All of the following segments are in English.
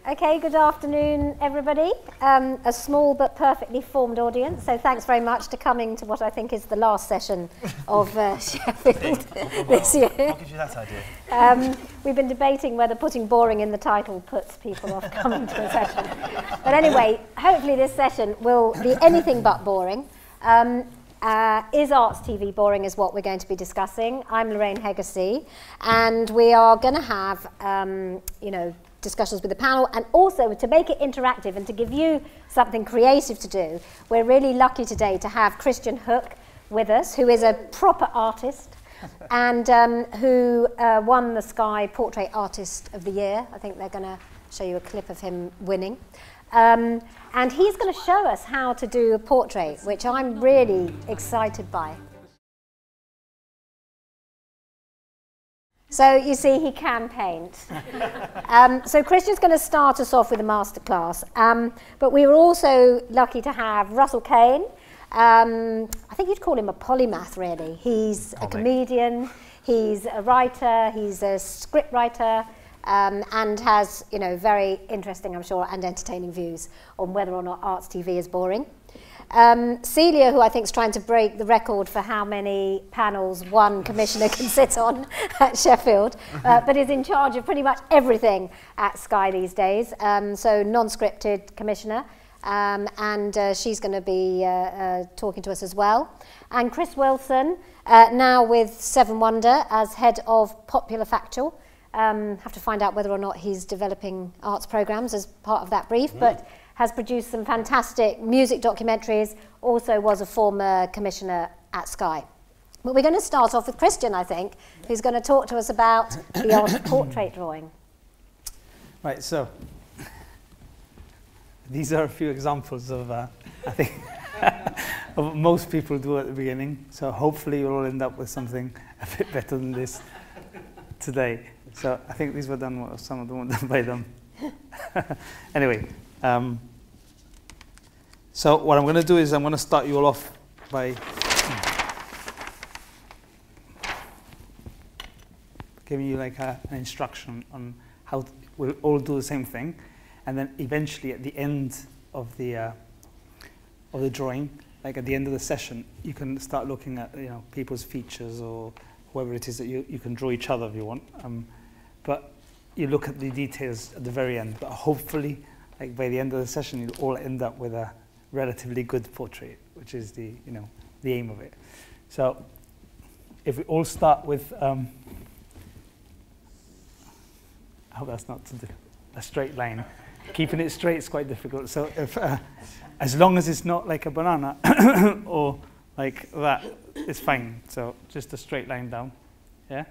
Okay, good afternoon, everybody. A small but perfectly formed audience, so thanks very much for coming to what I think is the last session of Sheffield this year. What gives you that idea? We've been debating whether putting boring in the title puts people off coming to a session. But anyway, hopefully this session will be anything but boring. Is arts TV boring is what we're going to be discussing. I'm Lorraine Heggessey, and we are going to have, discussions with the panel, and also to make it interactive and to give you something creative to do. We're really lucky today to have Christian Hook with us, who is a proper artist and who won the Sky Portrait Artist of the Year. I think they're going to show you a clip of him winning. And he's going to show us how to do a portrait, which I'm really excited by. So you see, he can paint. So Christian's going to start us off with a masterclass. But we were also lucky to have Russell Kane. I think you'd call him a polymath, really. He's a comedian, he's a writer, he's a script writer, and has, very interesting, I'm sure, and entertaining views on whether or not arts TV is boring. Celia, who I think is trying to break the record for how many panels one commissioner can sit on at Sheffield, but is in charge of pretty much everything at Sky these days. So non-scripted commissioner, and she's going to be talking to us as well. And Chris Wilson, now with Seven Wonder as head of Popular Factual. Have to find out whether or not he's developing arts programmes as part of that brief, but has produced some fantastic music documentaries, also was a former commissioner at Sky. But we're going to start off with Christian, I think, who's going to talk to us about the art of portrait drawing. Right, so these are a few examples of, I think, of what most people do at the beginning. So hopefully you'll all end up with something a bit better than this today. So I think these were done, some of them were done by them. Anyway, so what I'm going to do is I'm going to start you all off by giving you like an instruction on how we'll all do the same thing, and then eventually at the end of the drawing, like at the end of the session, you can start looking at people's features or whoever it is that you can draw each other if you want. But you look at the details at the very end. But hopefully, like by the end of the session, you'll all end up with a relatively good portrait, which is the aim of it. So if we all start with, I hope that's not to do a straight line. Keeping it straight is quite difficult. So if, as long as it's not like a banana or like that, it's fine. So just a straight line down, yeah?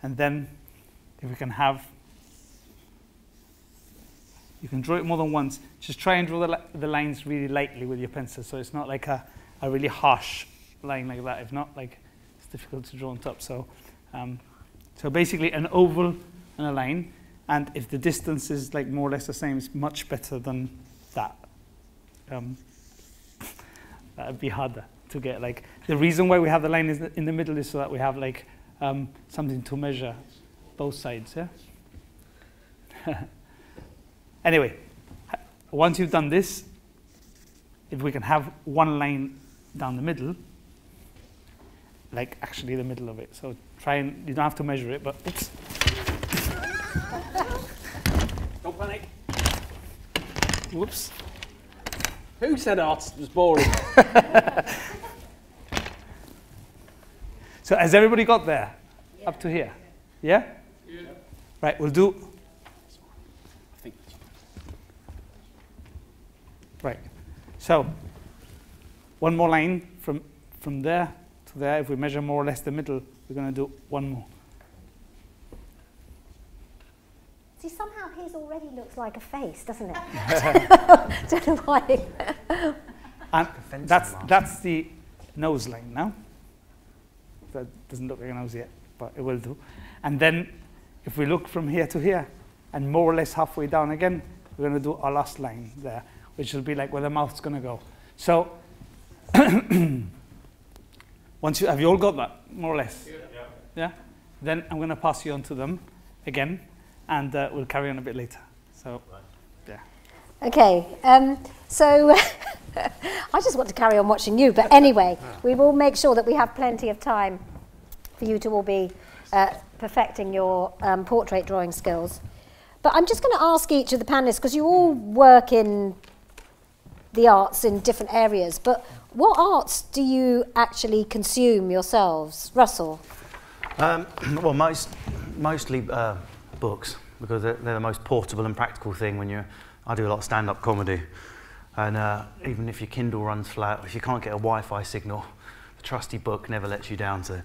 And then if we can have, you can draw it more than once. Just try and draw the lines really lightly with your pencil, so it's not like a really harsh line like that. If not, like, it's difficult to draw on top. So, so basically an oval and a line, and if the distance is like more or less the same, it's much better than that. That would be harder to get. Like, the reason why we have the line in the middle is so that we have like something to measure both sides, yeah? Anyway, once you've done this, if we can have one line down the middle, like actually the middle of it. So try and, you don't have to measure it, but oops. Don't panic. Whoops. Who said art was boring? So has everybody got there? Yeah. Up to here? Yeah? Yeah. Right, we'll do. Right. So one more line from there to there. If we measure more or less the middle, we're going to do one more. See, somehow his already looks like a face, doesn't it? I don't know why. And that's the nose line now. That doesn't look like a nose yet, but it will do. And then if we look from here to here, and more or less halfway down again, we're going to do our last line there, which will be like where the mouth's going to go. So once have you all got that, more or less? Yeah? Then I'm going to pass you on to them again, and we'll carry on a bit later. So yeah. Okay, so I just want to carry on watching you, but anyway, we will make sure that we have plenty of time for you to all be perfecting your portrait drawing skills. But I'm just going to ask each of the panellists, because you all work in the arts in different areas, but what arts do you actually consume yourselves? Russell? Well, mostly books, because they're the most portable and practical thing when I do a lot of stand-up comedy, and even if your Kindle runs flat, if you can't get a Wi-Fi signal, the trusty book never lets you down. So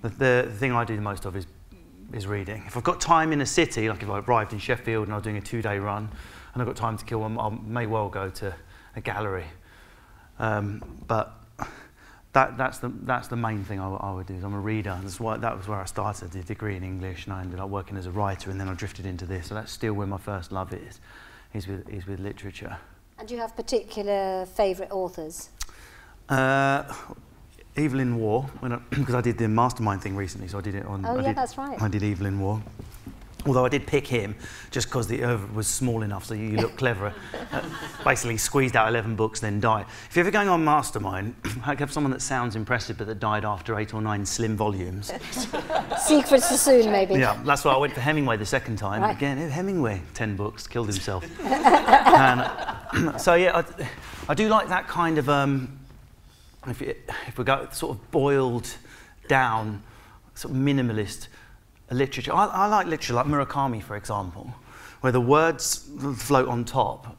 the thing I do the most of is reading. If I've got time in a city, like if I arrived in Sheffield and I was doing a 2-day run, and I've got time to kill, I may well go to a gallery. But that's the main thing I would do. Is I'm a reader. That was where I started the degree in English, and I ended up working as a writer, and then I drifted into this. So that's still where my first love is with literature. And do you have particular favourite authors? Evelyn Waugh, because I did the mastermind thing recently, so I did it on. Oh, yeah, that's right. I did Evelyn Waugh. Although I did pick him just because the oeuvre was small enough so you look cleverer. Basically squeezed out 11 books, then died. If you're ever going on Mastermind, I have someone that sounds impressive but that died after 8 or 9 slim volumes. Siegfried Sassoon, maybe. Yeah, that's why I went for Hemingway the second time. Right. Again, Hemingway, 10 books, killed himself. And, so yeah, I do like that kind of, if we go sort of boiled down, sort of minimalist literature. I like literature like Murakami, for example, where the words float on top,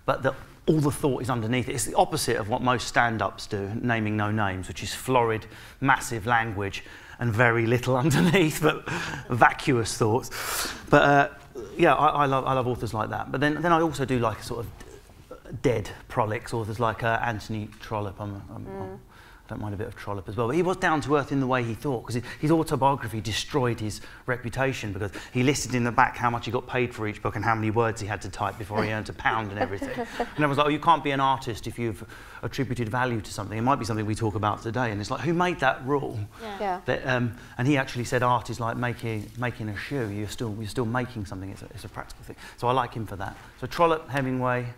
but all the thought is underneath it. It's the opposite of what most stand-ups do, naming no names, which is florid, massive language and very little underneath, but vacuous thoughts. But yeah, I love authors like that. But then I also do like sort of dead prolix authors like Anthony Trollope. I don't mind a bit of Trollope as well, but he was down to earth in the way he thought, because his autobiography destroyed his reputation, because he listed in the back how much he got paid for each book and how many words he had to type before he earned £1 and everything. And everyone's like, oh, you can't be an artist if you've attributed value to something. It might be something we talk about today, and it's like, who made that rule? Yeah. That, and he actually said art is like making a shoe. You're still making something. It's a practical thing. So I like him for that. So Trollope, Hemingway,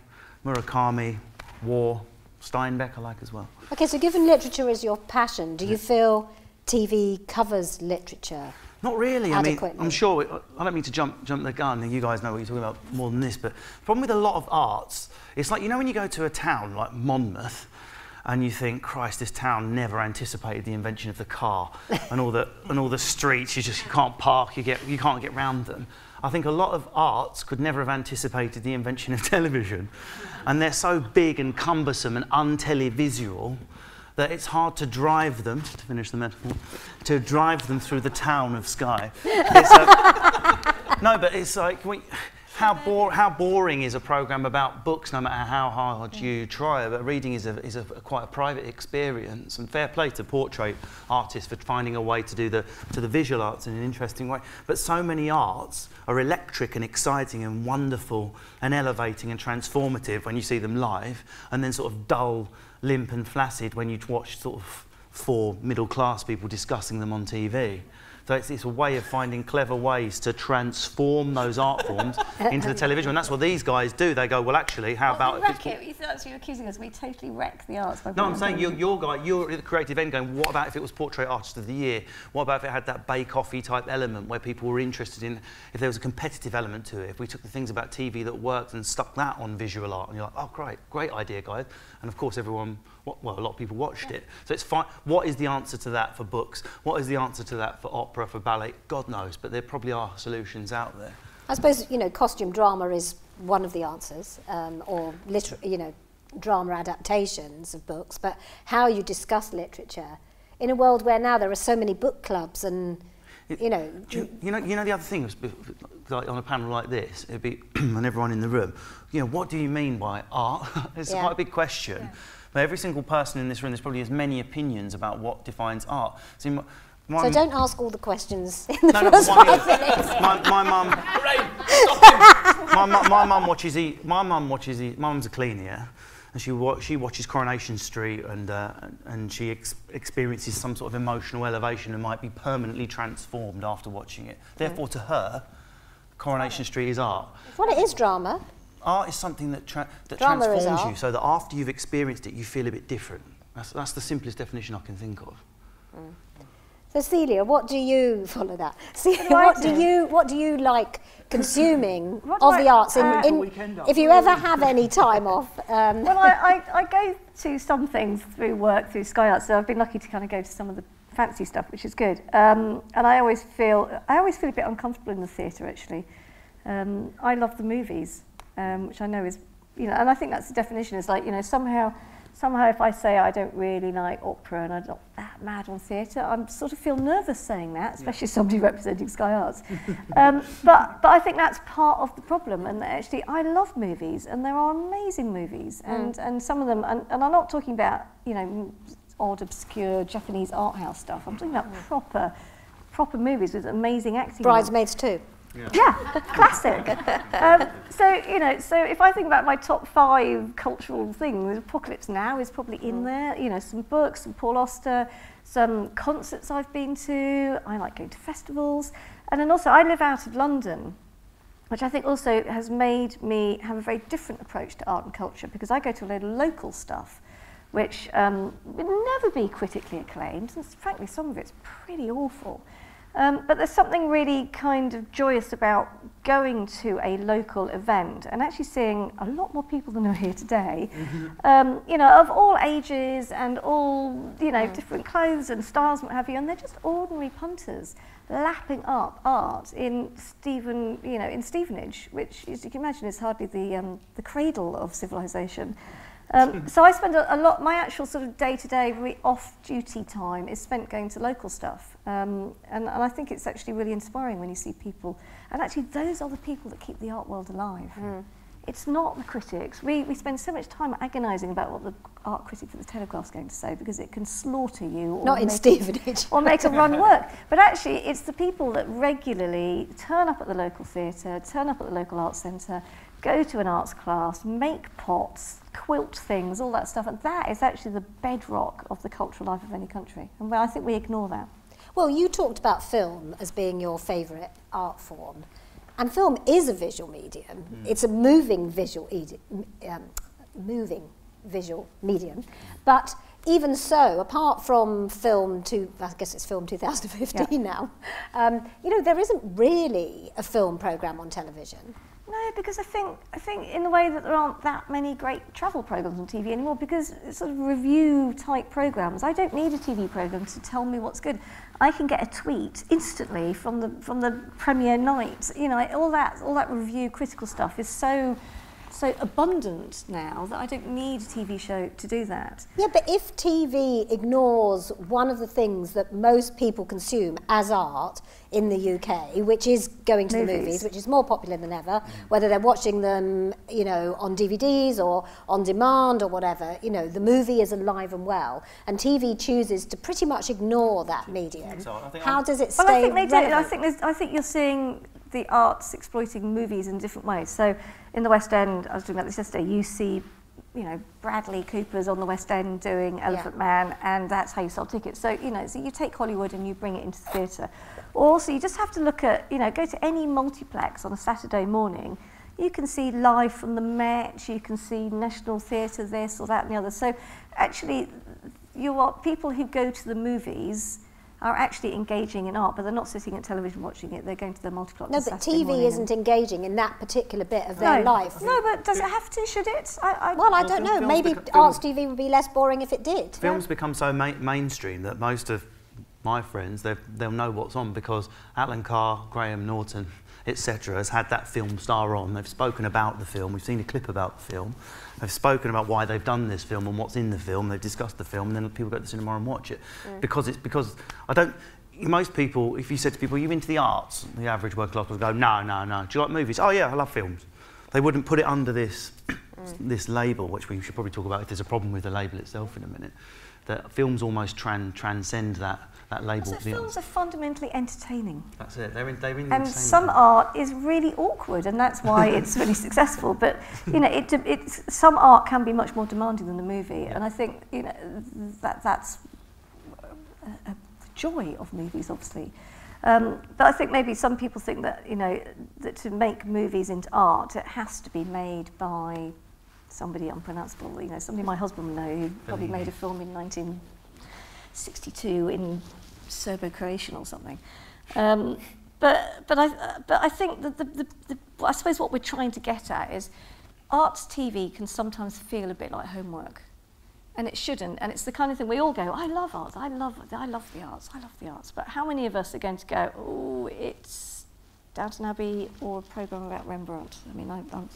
Murakami, Waugh, Steinbeck I like as well. Okay, so given literature is your passion, do you feel TV covers literature? Not really. Adequately? I mean, I'm sure, I don't mean to jump the gun, and you guys know what you're talking about more than this, but the problem with a lot of arts, it's like, you know when you go to a town like Monmouth, and you think, Christ, this town never anticipated the invention of the car, and all the streets, you can't park, you can't get round them. I think a lot of arts could never have anticipated the invention of television, and they're so big and cumbersome and untelevisual that it's hard to drive them, to finish the metaphor, to drive them through the town of Skye. No, but it's like, how boring is a programme about books, no matter how hard you try? But reading is quite a private experience, and fair play to portrait artists for finding a way to do the visual arts in an interesting way. But so many arts are electric and exciting and wonderful and elevating and transformative when you see them live, and then sort of dull, limp and flaccid when you watch sort of 4 middle-class people discussing them on TV. So it's a way of finding clever ways to transform those art forms into the television, and that's what these guys do. They go, well, actually, how about... Wreck it. That's what you're accusing us. We totally wreck the arts. By no, I'm saying you're at the creative end going, what about if it was Portrait Artist of the Year? What about if it had that bake-offy type element where people were interested in, if there was a competitive element to it, if we took the things about TV that worked and stuck that on visual art, and you're like, oh, great idea, guys. And of course, everyone... Well, a lot of people watched it. So it's fine. What is the answer to that for books? What is the answer to that for opera, for ballet? God knows, but there probably are solutions out there. I suppose, you know, costume drama is one of the answers, or drama adaptations of books, but how you discuss literature in a world where now there are so many book clubs and, you know... You know the other thing is, like on a panel like this, it'd be, and everyone in the room, you know, what do you mean by art? It's quite a big question. Yeah. But every single person in this room, there's probably as many opinions about what defines art. See, so don't ask all the questions in the first 5 minutes. My mum... my mum watches... My mum's a cleaner, yeah? And she watches Coronation Street, and she experiences some sort of emotional elevation and might be permanently transformed after watching it. Therefore, to her, Coronation Street is art. Well, it is drama. art is something that Drama is transforms art. you, so that after you've experienced it, you feel a bit different. That's the simplest definition I can think of. So Celia, what do you follow that? Celia, do I what do you like consuming What do of I- the arts if you ever have any time off? Well, I go to some things through work, through Sky Arts, so I've been lucky to kind of go to some of the fancy stuff, which is good. And I always feel a bit uncomfortable in the theatre, actually. I love the movies, which I know is, you know, and I think that's the definition, is like, you know, somehow if I say I don't really like opera and I'm not that mad on theatre, I sort of feel nervous saying that, especially as somebody representing Sky Arts. But I think that's part of the problem, and actually I love movies, and there are amazing movies, and some of them, and I'm not talking about, you know, odd, obscure Japanese art house stuff. I'm talking about proper movies with amazing acting. Bridesmaids too. Yeah, classic. So, you know, so if I think about my top 5 cultural things, Apocalypse Now is probably in there. You know, some books, some Paul Auster, some concerts I've been to. I like going to festivals. And then also, I live out of London, which I think also has made me have a very different approach to art and culture, because I go to a load of local stuff, which would never be critically acclaimed, and frankly, some of it's pretty awful. But there's something really kind of joyous about going to a local event and actually seeing a lot more people than are here today, you know, of all ages and all, you know, different clothes and styles and what have you, and they're just ordinary punters lapping up art in Stevenage, which, as you can imagine, is hardly the cradle of civilization. So I spend a lot, my actual sort of day-to-day off-duty time is spent going to local stuff. And I think it's actually really inspiring when you see people, and actually those are the people that keep the art world alive. It's not the critics. We spend so much time agonising about what the art critic for the Telegraph's going to say, because it can slaughter you. Or Not in Stevenage. Or make a run work. But actually, it's the people that regularly turn up at the local theatre, turn up at the local arts centre, go to an arts class, make pots, quilt things, all that stuff. And that is actually the bedrock of the cultural life of any country. And I think we ignore that. Well, you talked about film as being your favourite art form. And film is a visual medium. It's a moving visual medium. But even so, apart from film I guess it's film 2015 now, you know, there isn't really a film programme on television. No, because I think in the way that there aren't that many great travel programmes on TV anymore, because it's sort of review-type programmes. I don't need a TV programme to tell me what's good. I can get a tweet instantly from the premiere night. You know, all that review critical stuff is so abundant now that I don't need a TV show to do that. Yeah, but if TV ignores one of the things that most people consume as art in the UK, which is going to the movies, which is more popular than ever, whether they're watching them, you know, on DVDs or on demand or whatever, you know, the movie is alive and well, and TV chooses to pretty much ignore that medium. How does it stay relevant? I think you're seeing the arts exploiting movies in different ways. So in the West End, I was talking about this yesterday, you see, you know, Bradley Cooper's on the West End doing Elephant Man, and that's how you sell tickets. So, you know, so you take Hollywood and you bring it into the theatre. Also, you just have to look at, you know, go to any multiplex on a Saturday morning. You can see live from the Met, you can see National Theatre, this or that and the other. So actually, people who go to the movies are actually engaging in art, but they're not sitting at television watching it, they're going to their multiplex. No, but TV isn't engaging in that particular bit of their life. No, but does it have to? Should it? Well, I don't know. Maybe arts TV would be less boring if it did. Films become so mainstream that most of my friends, they'll know what's on, because Alan Carr, Graham Norton, etc. has had that film star on. They've spoken about the film, we've seen a clip about the film, they've spoken about why they've done this film and what's in the film, they've discussed the film, and then people go to the cinema and watch it. Because most people, if you said to people, are you into the arts? The average working class would go, no. Do you like movies? Oh yeah, I love films. They wouldn't put it under this label, which we should probably talk about if there's a problem with the label itself in a minute. That films almost transcend that label. So films are fundamentally entertaining. That's it. They're in the and some art is really awkward, and that's why it's really successful. But you know, some art can be much more demanding than the movie, and I think, you know, that's the joy of movies, obviously. But I think maybe some people think that, you know, that to make movies into art, it has to be made by somebody unpronounceable. You know, somebody my husband would know who probably made a film in 1962 in Serbo-Croatian or something. But I think that I suppose what we're trying to get at is arts TV can sometimes feel a bit like homework. And it shouldn't. And it's the kind of thing we all go, I love art, I love the arts, I love the arts. But how many of us are going to go, oh, it's Downton Abbey or a programme about Rembrandt? I mean,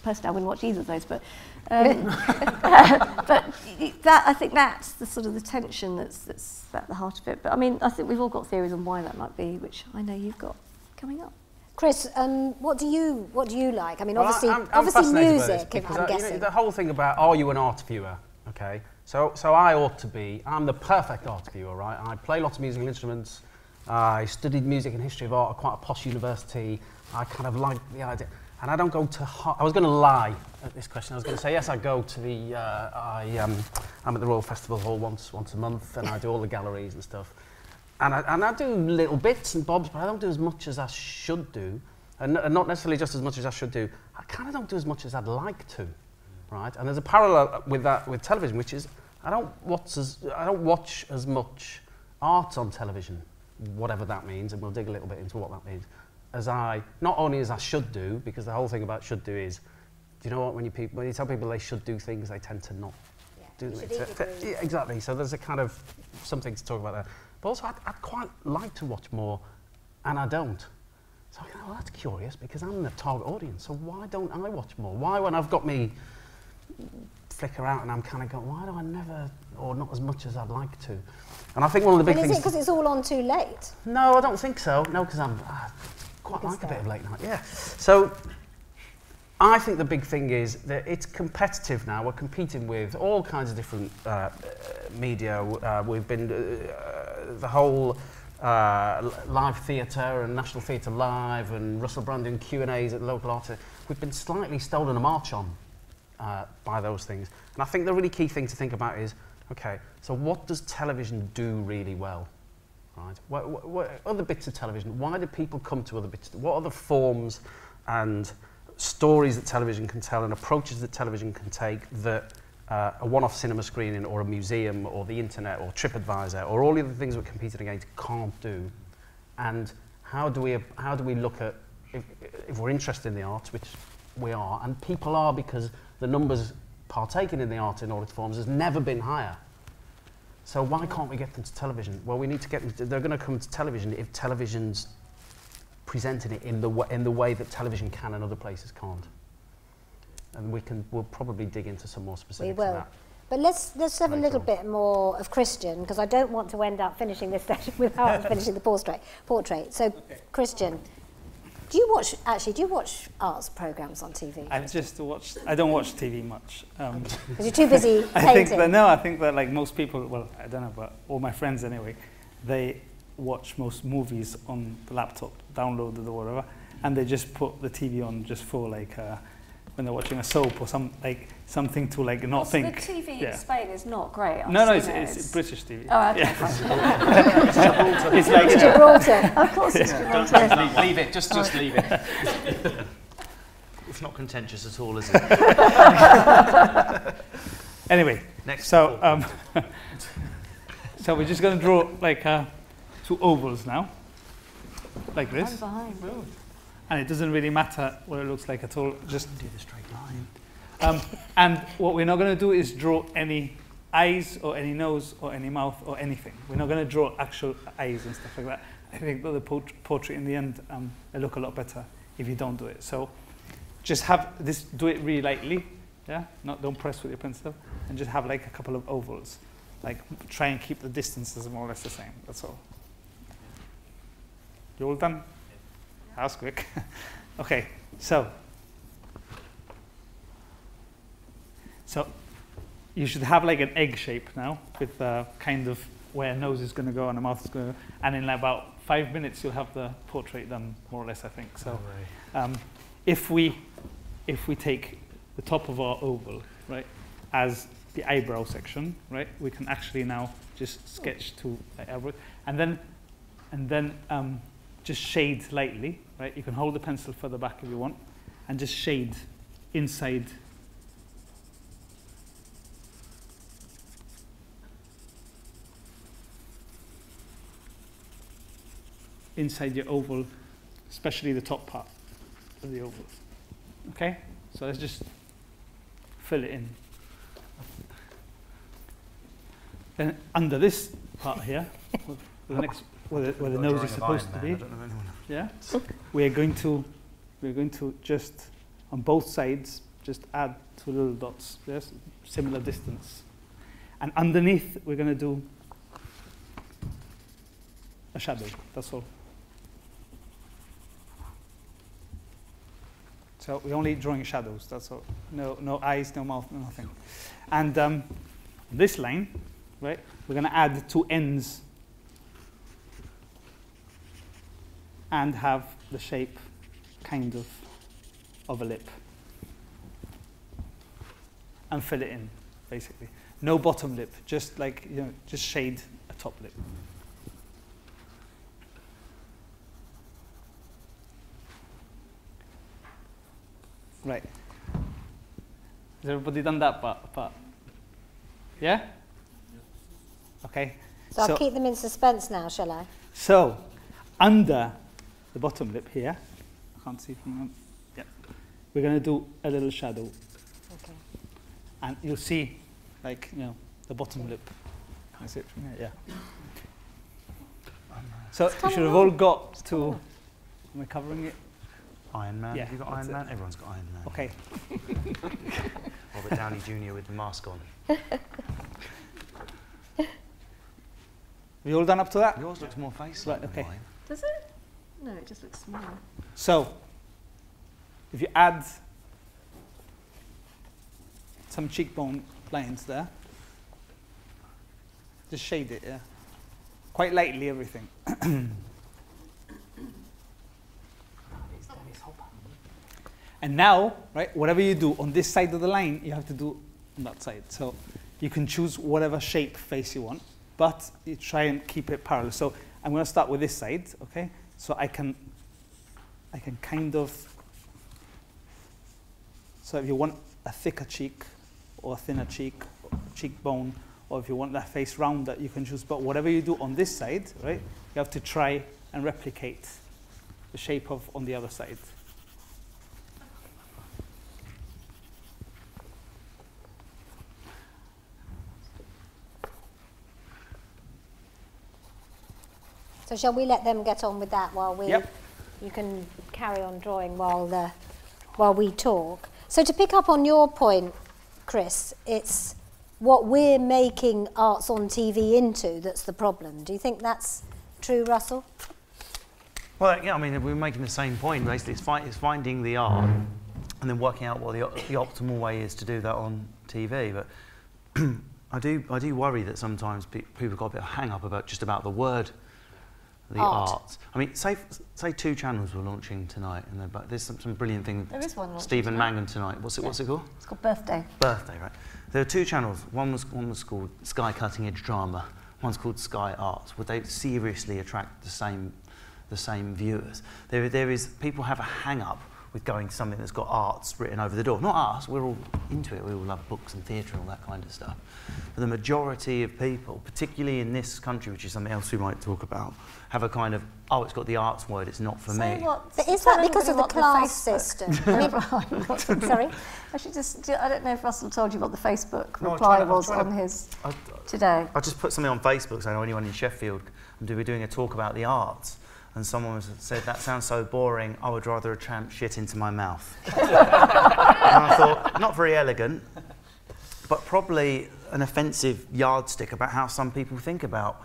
personally, I wouldn't watch either of those, but but I think that's the sort of the tension that's at the heart of it. But I mean, I think we've all got theories on why that might be, which I know you've got coming up. Chris, what do you like? I mean, Well, obviously, I'm obviously fascinated by this music. because I'm you know, guessing. the whole thing about, are you an art viewer? Okay, so I ought to be. I'm the perfect art viewer, right? I play lots of musical instruments. I studied music and history of art at quite a posh university. I kind of like the idea, and I don't go to. I was going to lie at this question. I was going to say yes. I go to the. I'm at the Royal Festival Hall once a month, and I do all the galleries and stuff. And I do little bits and bobs, but I don't do as much as I should do, and not necessarily just as much as I should do. I kind of don't do as much as I'd like to, right? And there's a parallel with that with television, which is I don't watch as much art on television, whatever that means, and we'll dig a little bit into what that means, as not only as I should do, because the whole thing about should do is, do you know what, when you tell people they should do things, they tend to not do them. Yeah, exactly. So there's a kind of something to talk about there. But also, I'd quite like to watch more, and I don't. So I go, well, that's curious, because I'm the target audience, so why don't I watch more? Why, when I've got me flicker out and I'm kind of going, why do I never, or not as much as I'd like to? And I think one of the big things... Is it because it's all on too late? No, I don't think so. No, because I'm quite like a bit of late night, yeah. So I think the big thing is that it's competitive now. We're competing with all kinds of different media. We've been... the whole live theatre and National Theatre Live and Russell Brand doing Q&As at the local artists. We've been slightly stolen a march on by those things. And I think the really key thing to think about is, okay, so what does television do really well? Right? What other bits of television? Why do people come to other bits? What are the forms and stories that television can tell and approaches that television can take that a one-off cinema screening or a museum or the internet or TripAdvisor or all the other things we're competing against can't do? And how do we look at, if we're interested in the arts, which we are, and people are, because the numbers partaking in the art in all its forms has never been higher. So why can't we get them to television? Well, we need to get them they're going to come to television if television's presenting it in the way that television can and other places can't. And we'll probably dig into some more specifics We will. of that. But let's have a little bit more of Christian, because I don't want to end up finishing this session without finishing the portrait. So, okay. Christian, do you watch arts programmes on TV? I don't watch TV much. Because you're too busy painting. I think that like most people, well, I don't know, but all my friends anyway, they watch most movies on the laptop, downloaded or whatever, and they just put the TV on just for like when they're watching a soap or something to like not think. The TV in Spain is not great. No, it's British TV. Oh, okay. Yeah. It's like Gibraltar. Of course it's Gibraltar. Don't leave it. Just leave it. It's not contentious at all, is it? Anyway, next. So so we're just going to draw like two ovals now, like this. I'm behind. And it doesn't really matter what it looks like at all. Just do the straight line. And what we're not going to do is draw any eyes or any nose or any mouth or anything. We're not going to draw actual eyes and stuff like that. I think that the portrait in the end will look a lot better if you don't do it. So just have this, do it really lightly, yeah? Don't press with your pencil, and just have like a couple of ovals. Like try and keep the distances more or less the same, that's all. You all done? That was quick. Okay, so you should have like an egg shape now, with kind of where a nose is going to go and a mouth is going to go, and in about 5 minutes you'll have the portrait done more or less, I think. So if we take the top of our oval, right, as the eyebrow section, right, we can actually now just sketch two eyebrows, and then just shade lightly, right? You can hold the pencil further back if you want, and just shade inside your oval, especially the top part of the oval. Okay? So let's just fill it in. Then under this part here, where the nose is supposed to be, yeah, we're going to just on both sides just add 2 little dots. Yes, similar distance, and underneath we're going to do a shadow. That's all. So we're only drawing shadows. That's all. No eyes, no mouth, no nothing. And this line, right? We're going to add 2 ends and have the shape kind of a lip, and fill it in, basically. No bottom lip, just like, you know, just shade a top lip. Right. Has everybody done that part? Yeah? Okay. So I'll keep them in suspense now, shall I? So, under the bottom lip here, I can't see from them. Yeah. We're going to do a little shadow. Okay. And you'll see, like, you know, the bottom lip. Can I see it from here? Yeah. So you should have all got to. Am I covering it? Iron Man. Yeah, Have you got Iron Man? Everyone's got Iron Man. Okay. Robert Downey Jr. with the mask on. We all done up to that? Yours looks more face-like Right, than okay. mine. Does it? No, it just looks small. So, if you add some cheekbone lines there, just shade it, yeah? Quite lightly, everything. And now, right, whatever you do on this side of the line, you have to do on that side. So you can choose whatever shape face you want, but you try and keep it parallel. So I'm going to start with this side, okay? So I can kind of, so if you want a thicker cheek or a thinner cheekbone, or if you want that face rounder, you can choose. But whatever you do on this side, right, you have to try and replicate the shape of on the other side. So shall we let them get on with that while we? Yep. You can carry on drawing while we talk. So to pick up on your point, Chris, it's what we're making arts on TV into that's the problem. Do you think that's true, Russell? Well, yeah, I mean, we're making the same point. Basically, it's finding the art and then working out what the optimal way is to do that on TV. But I do worry that sometimes people got a bit of hang up about just the word. The art. I mean, say 2 channels were launching tonight, and there's some brilliant thing. There is one launching Stephen tonight. Mangan tonight. What's it called? It's called Birthday. Birthday, right? There are 2 channels. One was called Sky Cutting Edge Drama. One's called Sky Arts. Would they seriously attract the same viewers? There is people have a hang up with going to something that's got arts written over the door. Not us. We're all into it. We all love books and theatre and all that kind of stuff. But the majority of people, particularly in this country, which is something else we might talk about, have a kind of, oh, it's got the arts word, it's not for me. But is that because of the class system? I mean, sorry? I don't know if Russell told you what the Facebook reply was on his today. I just put something on Facebook saying, anyone in Sheffield, we're doing a talk about the arts. And someone said, that sounds so boring, I would rather a tramp shit into my mouth. And I thought, not very elegant, but probably an offensive yardstick about how some people think about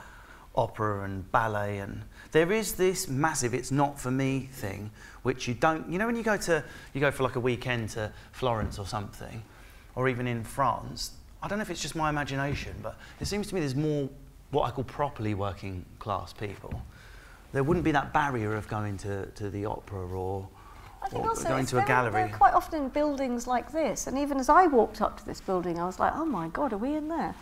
opera and ballet. And there is this massive it's not for me thing, which you don't, you know, when you go for like a weekend to Florence or something, or even in France, I don't know if it's just my imagination, but it seems to me there's more what I call properly working class people. There wouldn't be that barrier of going to the opera or going to a gallery. They're quite often in buildings like this, and even as I walked up to this building, I was like, oh my God, are we in there?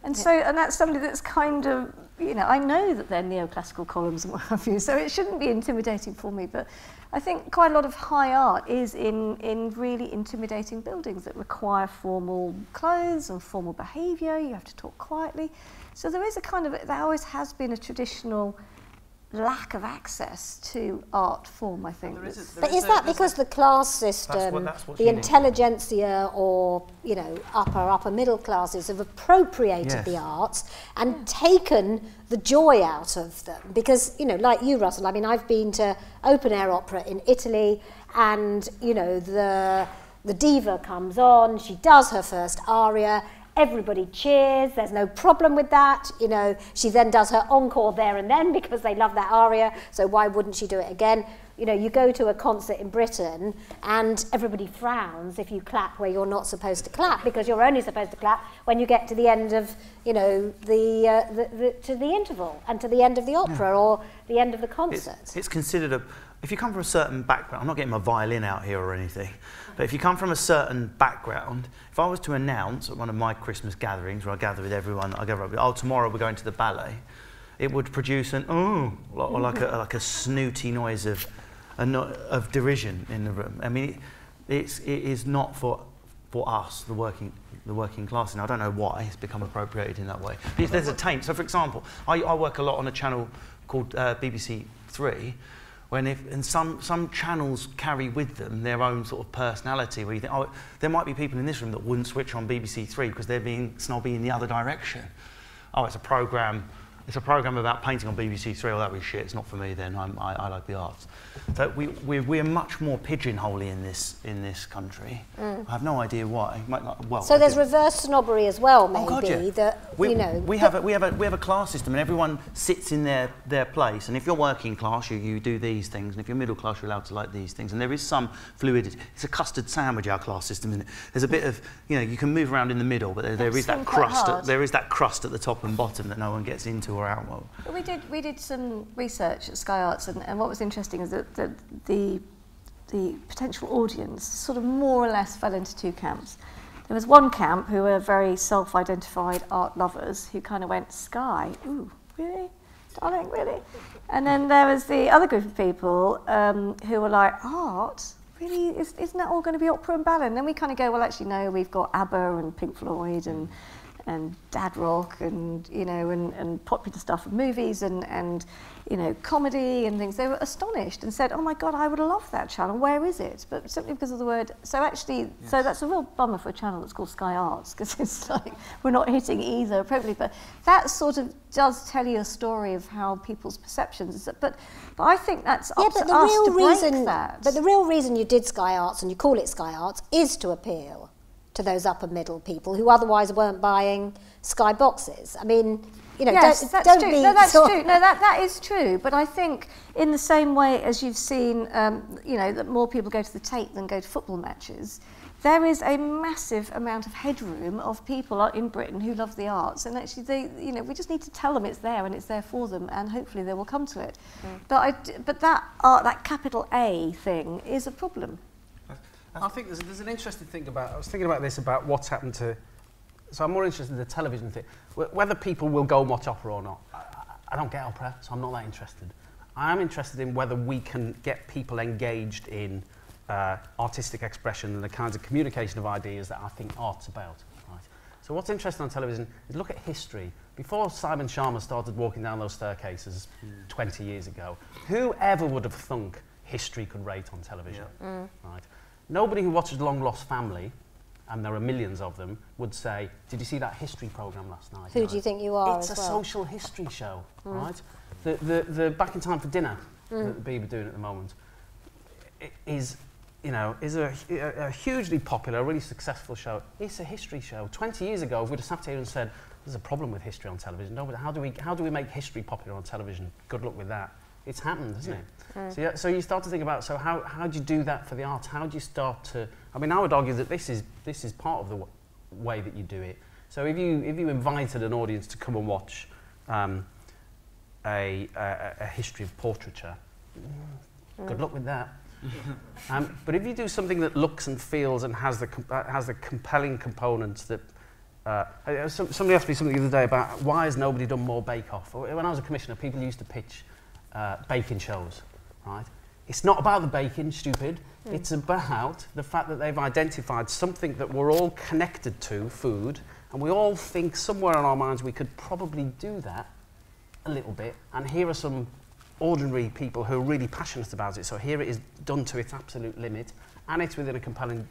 And so, and that's somebody that's kind of, you know, I know that they're neoclassical columns and what have you, so it shouldn't be intimidating for me, but I think quite a lot of high art is in really intimidating buildings that require formal clothes and formal behaviour. You have to talk quietly. So there is a kind of, there always has been a traditional lack of access to art form, I think. But is that because the class system, the intelligentsia or, you know, upper middle classes have appropriated the arts and taken the joy out of them? Because, you know, like you, Russell, I mean, I've been to open air opera in Italy, and, you know, the diva comes on, she does her first aria, everybody cheers, there's no problem with that, you know, she then does her encore there and then because they love that aria, so why wouldn't she do it again? You know, you go to a concert in Britain and everybody frowns if you clap where you're not supposed to clap, because you're only supposed to clap when you get to the end of, you know, to the interval and to the end of the opera or the end of the concert. It's considered if you come from a certain background, I'm not getting my violin out here or anything, but if you come from a certain background, if I was to announce at one of my Christmas gatherings where I gather with everyone, I go, oh, tomorrow we're going to the ballet, it would produce an or like a snooty noise of derision in the room. I mean, it is not for us, the working class, and I don't know why it's become appropriated in that way. Because there's a taint. So, for example, I work a lot on a channel called BBC 3. And some channels carry with them their own sort of personality, where you think, oh, there might be people in this room that wouldn't switch on BBC 3 because they're being snobby in the other direction. Oh, it's a programme about painting on BBC 3, oh, that was shit, it's not for me then, I like the arts. So we're much more pigeonholy in this country. I have no idea why. Well, so there's reverse snobbery as well, maybe. Oh God, yeah. That we, you know. We have a class system, and everyone sits in their place. And if you're working class, you do these things, and if you're middle class, you're allowed to like these things. And there is some fluidity. It's a custard sandwich, our class system, isn't it? There's a bit of, you know, you can move around in the middle, but there is that crust. There is that crust at the top and bottom that no one gets into or out of. We did some research at Sky Arts, and what was interesting is that the potential audience sort of more or less fell into two camps. There was one camp who were very self-identified art lovers who kind of went, Sky, ooh, really? Darling, really? And then there was the other group of people who were like, art? Really? Isn't that all going to be opera and ballet? And then we kind of go, well, actually, no, we've got ABBA and Pink Floyd and dad rock and, you know, and popular stuff and movies and you know, comedy and things. They were astonished and said, oh my God, I would love that channel, where is it? But simply because of the word, so actually, so that's a real bummer for a channel that's called Sky Arts, because it's like, we're not hitting either appropriately, but that sort of does tell you a story of how people's perceptions is. But I think that's up to us to break that. But the real reason you did Sky Arts, and you call it Sky Arts, is to appeal to those upper middle people who otherwise weren't buying Sky boxes. I mean, you know, yes, don't be... No, that's true. No, that is true. But I think in the same way as you've seen, you know, that more people go to the Tate than go to football matches, there is a massive amount of headroom of people in Britain who love the arts, and actually, they, you know, we just need to tell them it's there and it's there for them, and hopefully they will come to it. But that art, that capital A thing, is a problem. I think there's an interesting thing about, I was thinking about this, about what's happened to, so I'm more interested in the television thing, whether people will go and watch opera or not. I don't get opera, so I'm not that interested. I am interested in whether we can get people engaged in artistic expression and the kinds of communication of ideas that I think art's about. Right? So what's interesting on television is look at history. Before Simon Sharma started walking down those staircases 20 years ago, who ever would have thunk history could rate on television? Right? Nobody who watches Long Lost Family, and there are millions of them, would say, did you see that history programme last night? Who do you think you are It's as a well? social history show, right? The Back in Time for Dinner that the Beeb are doing at the moment is a hugely popular, really successful show. It's a history show. 20 years ago, if we'd have sat here and said, there's a problem with history on television, how do we make history popular on television? Good luck with that. It's happened, hasn't it? So you start to think about, so how do you do that for the arts? How do you start to, I mean, I would argue that this is part of the way that you do it. So if you invited an audience to come and watch a history of portraiture, good luck with that. But if you do something that looks and feels and has the compelling components that somebody asked me something the other day about why has nobody done more bake-off. When I was a commissioner, people used to pitch baking shows, right? It's not about the baking, stupid. It's about the fact that they've identified something that we're all connected to, food, and we all think somewhere in our minds we could probably do that a little bit. And here are some ordinary people who are really passionate about it. So here it is done to its absolute limit, and it's within a compelling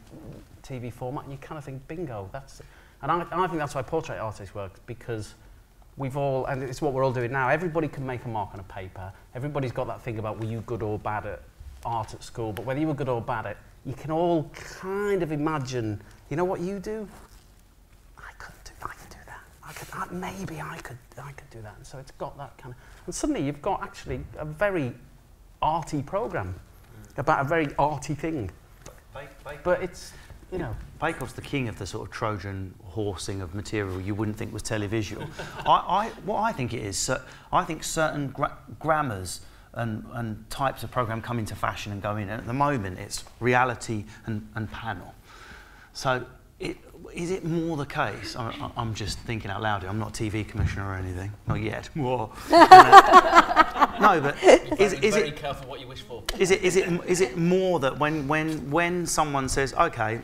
TV format, and you kind of think, bingo, that's it. And I think that's why portrait artists work, because we've all, and it's what we're all doing now, everybody can make a mark on a paper. Everybody's got that thing about were you good or bad at art at school, but whether you were good or bad at it, you can all kind of imagine, you know what you do? I could do that. Maybe I could do that. And so it's got that kind of, and suddenly you've got actually a very arty programme about a very arty thing. But it's, you know, Bake-Off's the king of the sort of Trojan horsing of material you wouldn't think was televisual. What I think it is, I think certain grammars and types of programme come into fashion and go in, and at the moment it's reality and panel. So is it more the case? I'm just thinking out loud here, I'm not a TV commissioner or anything, not yet. No, but is very it careful what you wish for. Is it more that when someone says, okay,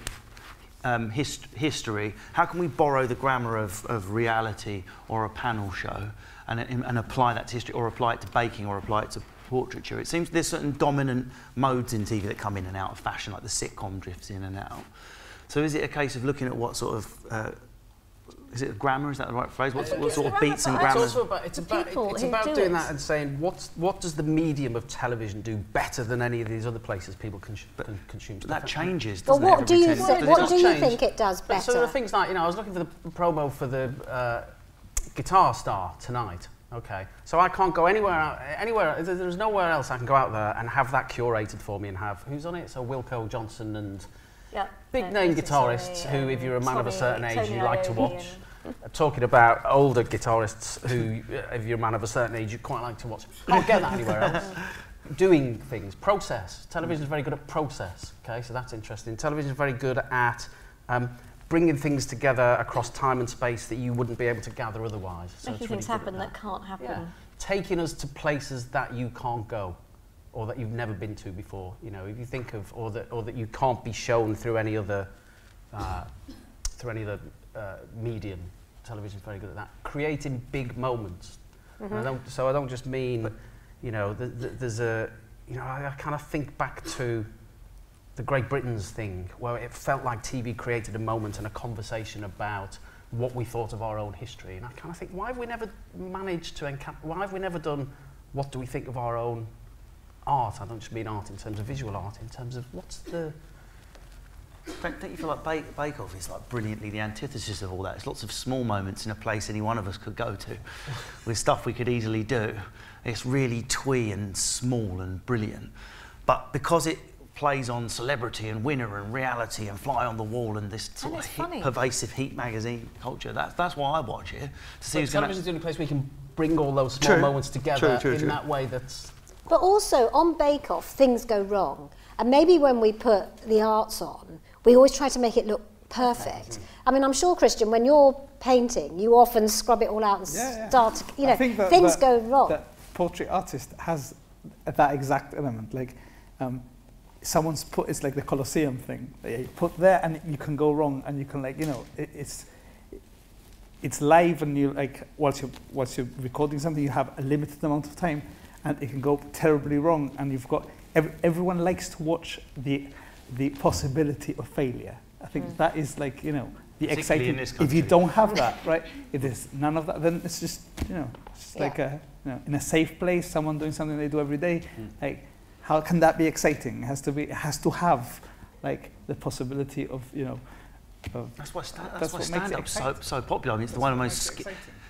history, how can we borrow the grammar of reality or a panel show and apply that to history, or apply it to baking, or apply it to portraiture? It seems there's certain dominant modes in TV that come in and out of fashion, like the sitcom drifts in and out. So is it a case of looking at what sort of is it grammar? Is that the right phrase? What sort of beats and grammars? It's about doing that and saying what does the medium of television do better than any of these other places people consume stuff. That changes. But doesn't what do you change. think it does better? So there are things like, you know, I was looking for the promo for the Guitar Star tonight. Okay, so I can't go anywhere. There's nowhere else I can go out there and have that curated for me and have who's on it. So Wilco Johnson and big name guitarists who, if you're a man of a certain age, you like to watch. Talking about older guitarists who, if you're a man of a certain age, you quite like to watch. Can't get that anywhere else. Doing things, process. Television is very good at process. Okay, so that's interesting. Television is very good at bringing things together across time and space that you wouldn't be able to gather otherwise. So making things happen that can't happen. Yeah. Taking us to places that you can't go, or that you've never been to before. You know, if you think of, or that you can't be shown through any other medium. Television is very good at that. Creating big moments. And I don't just mean, you know, there's a, you know, I kind of think back to the Great Britain's thing, where it felt like TV created a moment and a conversation about what we thought of our own history. And I kind of think, why have we never managed to why have we never done what do we think of our own art? I don't just mean art in terms of visual art, in terms of what's the... Don't you feel like Bake-Off is like brilliantly the antithesis of all that? It's lots of small moments in a place any one of us could go to, with stuff we could easily do. It's really twee and small and brilliant. But because it plays on celebrity and winner and reality and fly on the wall and this sort of pervasive Heat magazine culture, that's why I watch it. To see who's television's the only place we can bring all those small moments together in that way that's... But also, on Bake Off, things go wrong. And maybe when we put the arts on, we always try to make it look perfect. I mean, I'm sure, Christian, when you're painting, you often scrub it all out and start to, you know, things go wrong. That portrait artist has that exact element. Like, someone's put, it's like the Colosseum thing. You put there and you can go wrong, and you can, like, you know, it's live, and you, like, whilst you're recording something, you have a limited amount of time, and it can go terribly wrong, and you've got, everyone likes to watch the possibility of failure. I think that is, like, you know, the exciting. If you don't have that, right, if there's none of that, then it's just, you know, it's just like a, you know, in a safe place, someone doing something they do every day. Like, how can that be exciting? It has to have, like, the possibility of, you know, that's why stand-up's so popular. I mean, it's one of the most...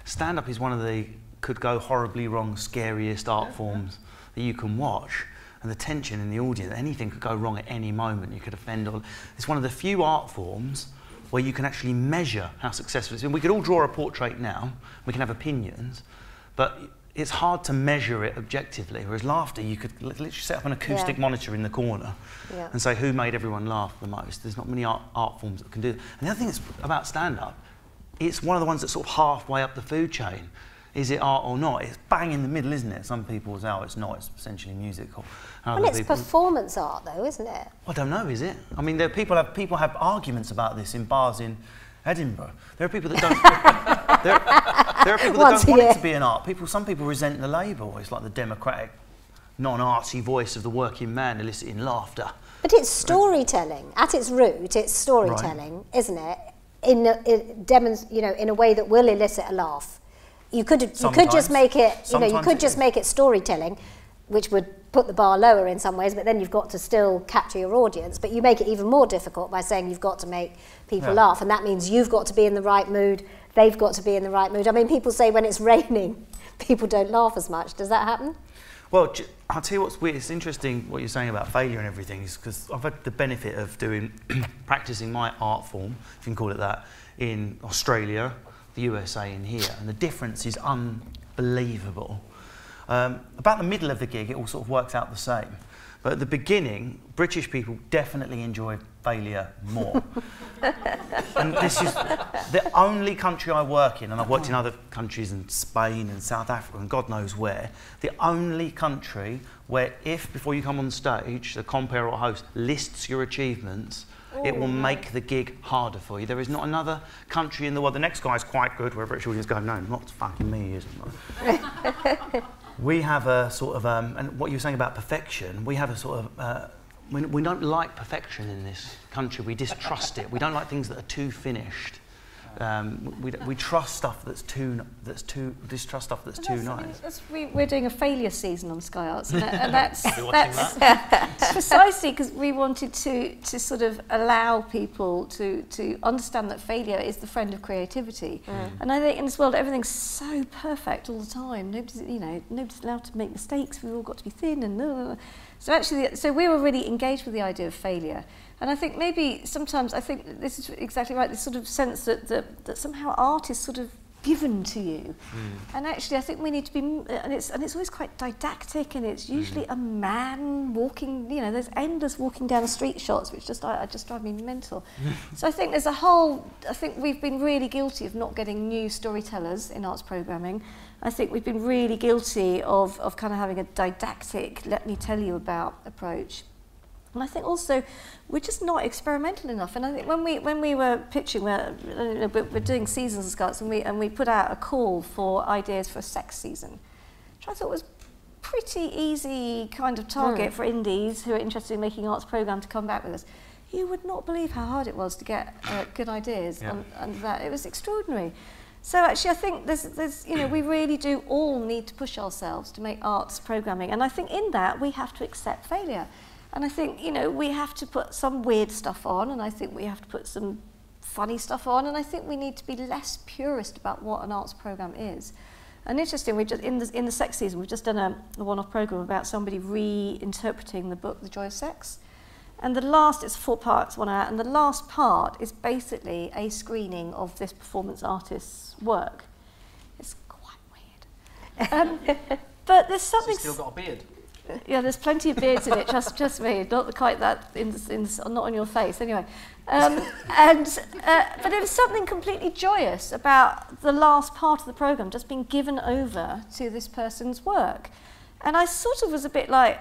Stand-up is one of the could go horribly wrong, scariest art forms that you can watch. And the tension in the audience, anything could go wrong at any moment. You could offend all. It's one of the few art forms where you can actually measure how successful it is. And we could all draw a portrait now, we can have opinions, but it's hard to measure it objectively. Whereas laughter, you could literally set up an acoustic monitor in the corner and say who made everyone laugh the most. There's not many art forms that can do that. And the other thing that's about stand-up, it's one of the ones that's sort of halfway up the food chain. Is it art or not? It's bang in the middle, isn't it? Some people say, oh, it's not, it's essentially musical. Well, it's performance art, though, isn't it? I don't know, is it? I mean, people have arguments about this in bars in Edinburgh. There are people that don't. there are people that don't want it to be an art. Some people resent the label. It's like the democratic, non-artsy voice of the working man eliciting laughter. But it's storytelling at its root. It's storytelling, isn't it? In a way that will elicit a laugh. You could just make it. You could just make it storytelling, which would put the bar lower in some ways. But then you've got to still capture your audience. But you make it even more difficult by saying you've got to make people laugh, and that means you've got to be in the right mood. They've got to be in the right mood. I mean, people say when it's raining, people don't laugh as much. Does that happen? Well, I'll tell you what's weird. It's interesting what you're saying about failure and everything, is because I've had the benefit of practicing my art form, if you can call it that, in Australia, the USA, and here, and the difference is unbelievable. About the middle of the gig, it all sort of works out the same. But at the beginning, British people definitely enjoy failure more. And this is the only country I work in, and I've worked in other countries in Spain and South Africa and God knows where, the only country where if, before you come on stage, the compere or host lists your achievements, it will make the gig harder for you. There is not another country in the world. The next guy's quite good, where British audience go, no, not fucking me, he isn't. We have a sort of, and what you were saying about perfection, we have a sort of, we don't like perfection in this country. We distrust it. We don't like things that are too finished. We trust stuff distrust stuff that's too nice. We're doing a failure season on Sky Arts, and that's precisely because we wanted to sort of allow people to understand that failure is the friend of creativity. And I think in this world everything's so perfect all the time. Nobody's allowed to make mistakes. We've all got to be thin and so we were really engaged with the idea of failure. And I think maybe sometimes, I think this is exactly right, this sort of sense that somehow art is sort of given to you. And actually I think we need to be, and it's always quite didactic, and it's usually a man walking, there's endless walking down the street shots, which just drive me mental. So I think there's I think we've been really guilty of not getting new storytellers in arts programming. I think we've been really guilty of kind of having a didactic, let me tell you about approach. And I think also we're just not experimental enough. And I think when we were pitching, we're doing seasons of Scots, and we put out a call for ideas for a sex season, which I thought was pretty easy kind of target for indies who are interested in making arts programme to come back with us. You would not believe how hard it was to get good ideas, and that it was extraordinary. So actually, I think there's we really do all need to push ourselves to make arts programming, and I think in that we have to accept failure. And I think, we have to put some weird stuff on, and I think we have to put some funny stuff on, and I think we need to be less purist about what an arts programme is. And interesting, we just in the sex season, we've just done a one-off programme about somebody reinterpreting the book The Joy of Sex. And it's 4 parts, 1 hour, and the last part is basically a screening of this performance artist's work. It's quite weird. But there's something... So you've still got a beard? Yeah, there's plenty of beards in it, trust me, not quite that, not on your face, anyway. But there was something completely joyous about the last part of the programme just being given over to this person's work. And I sort of was a bit like,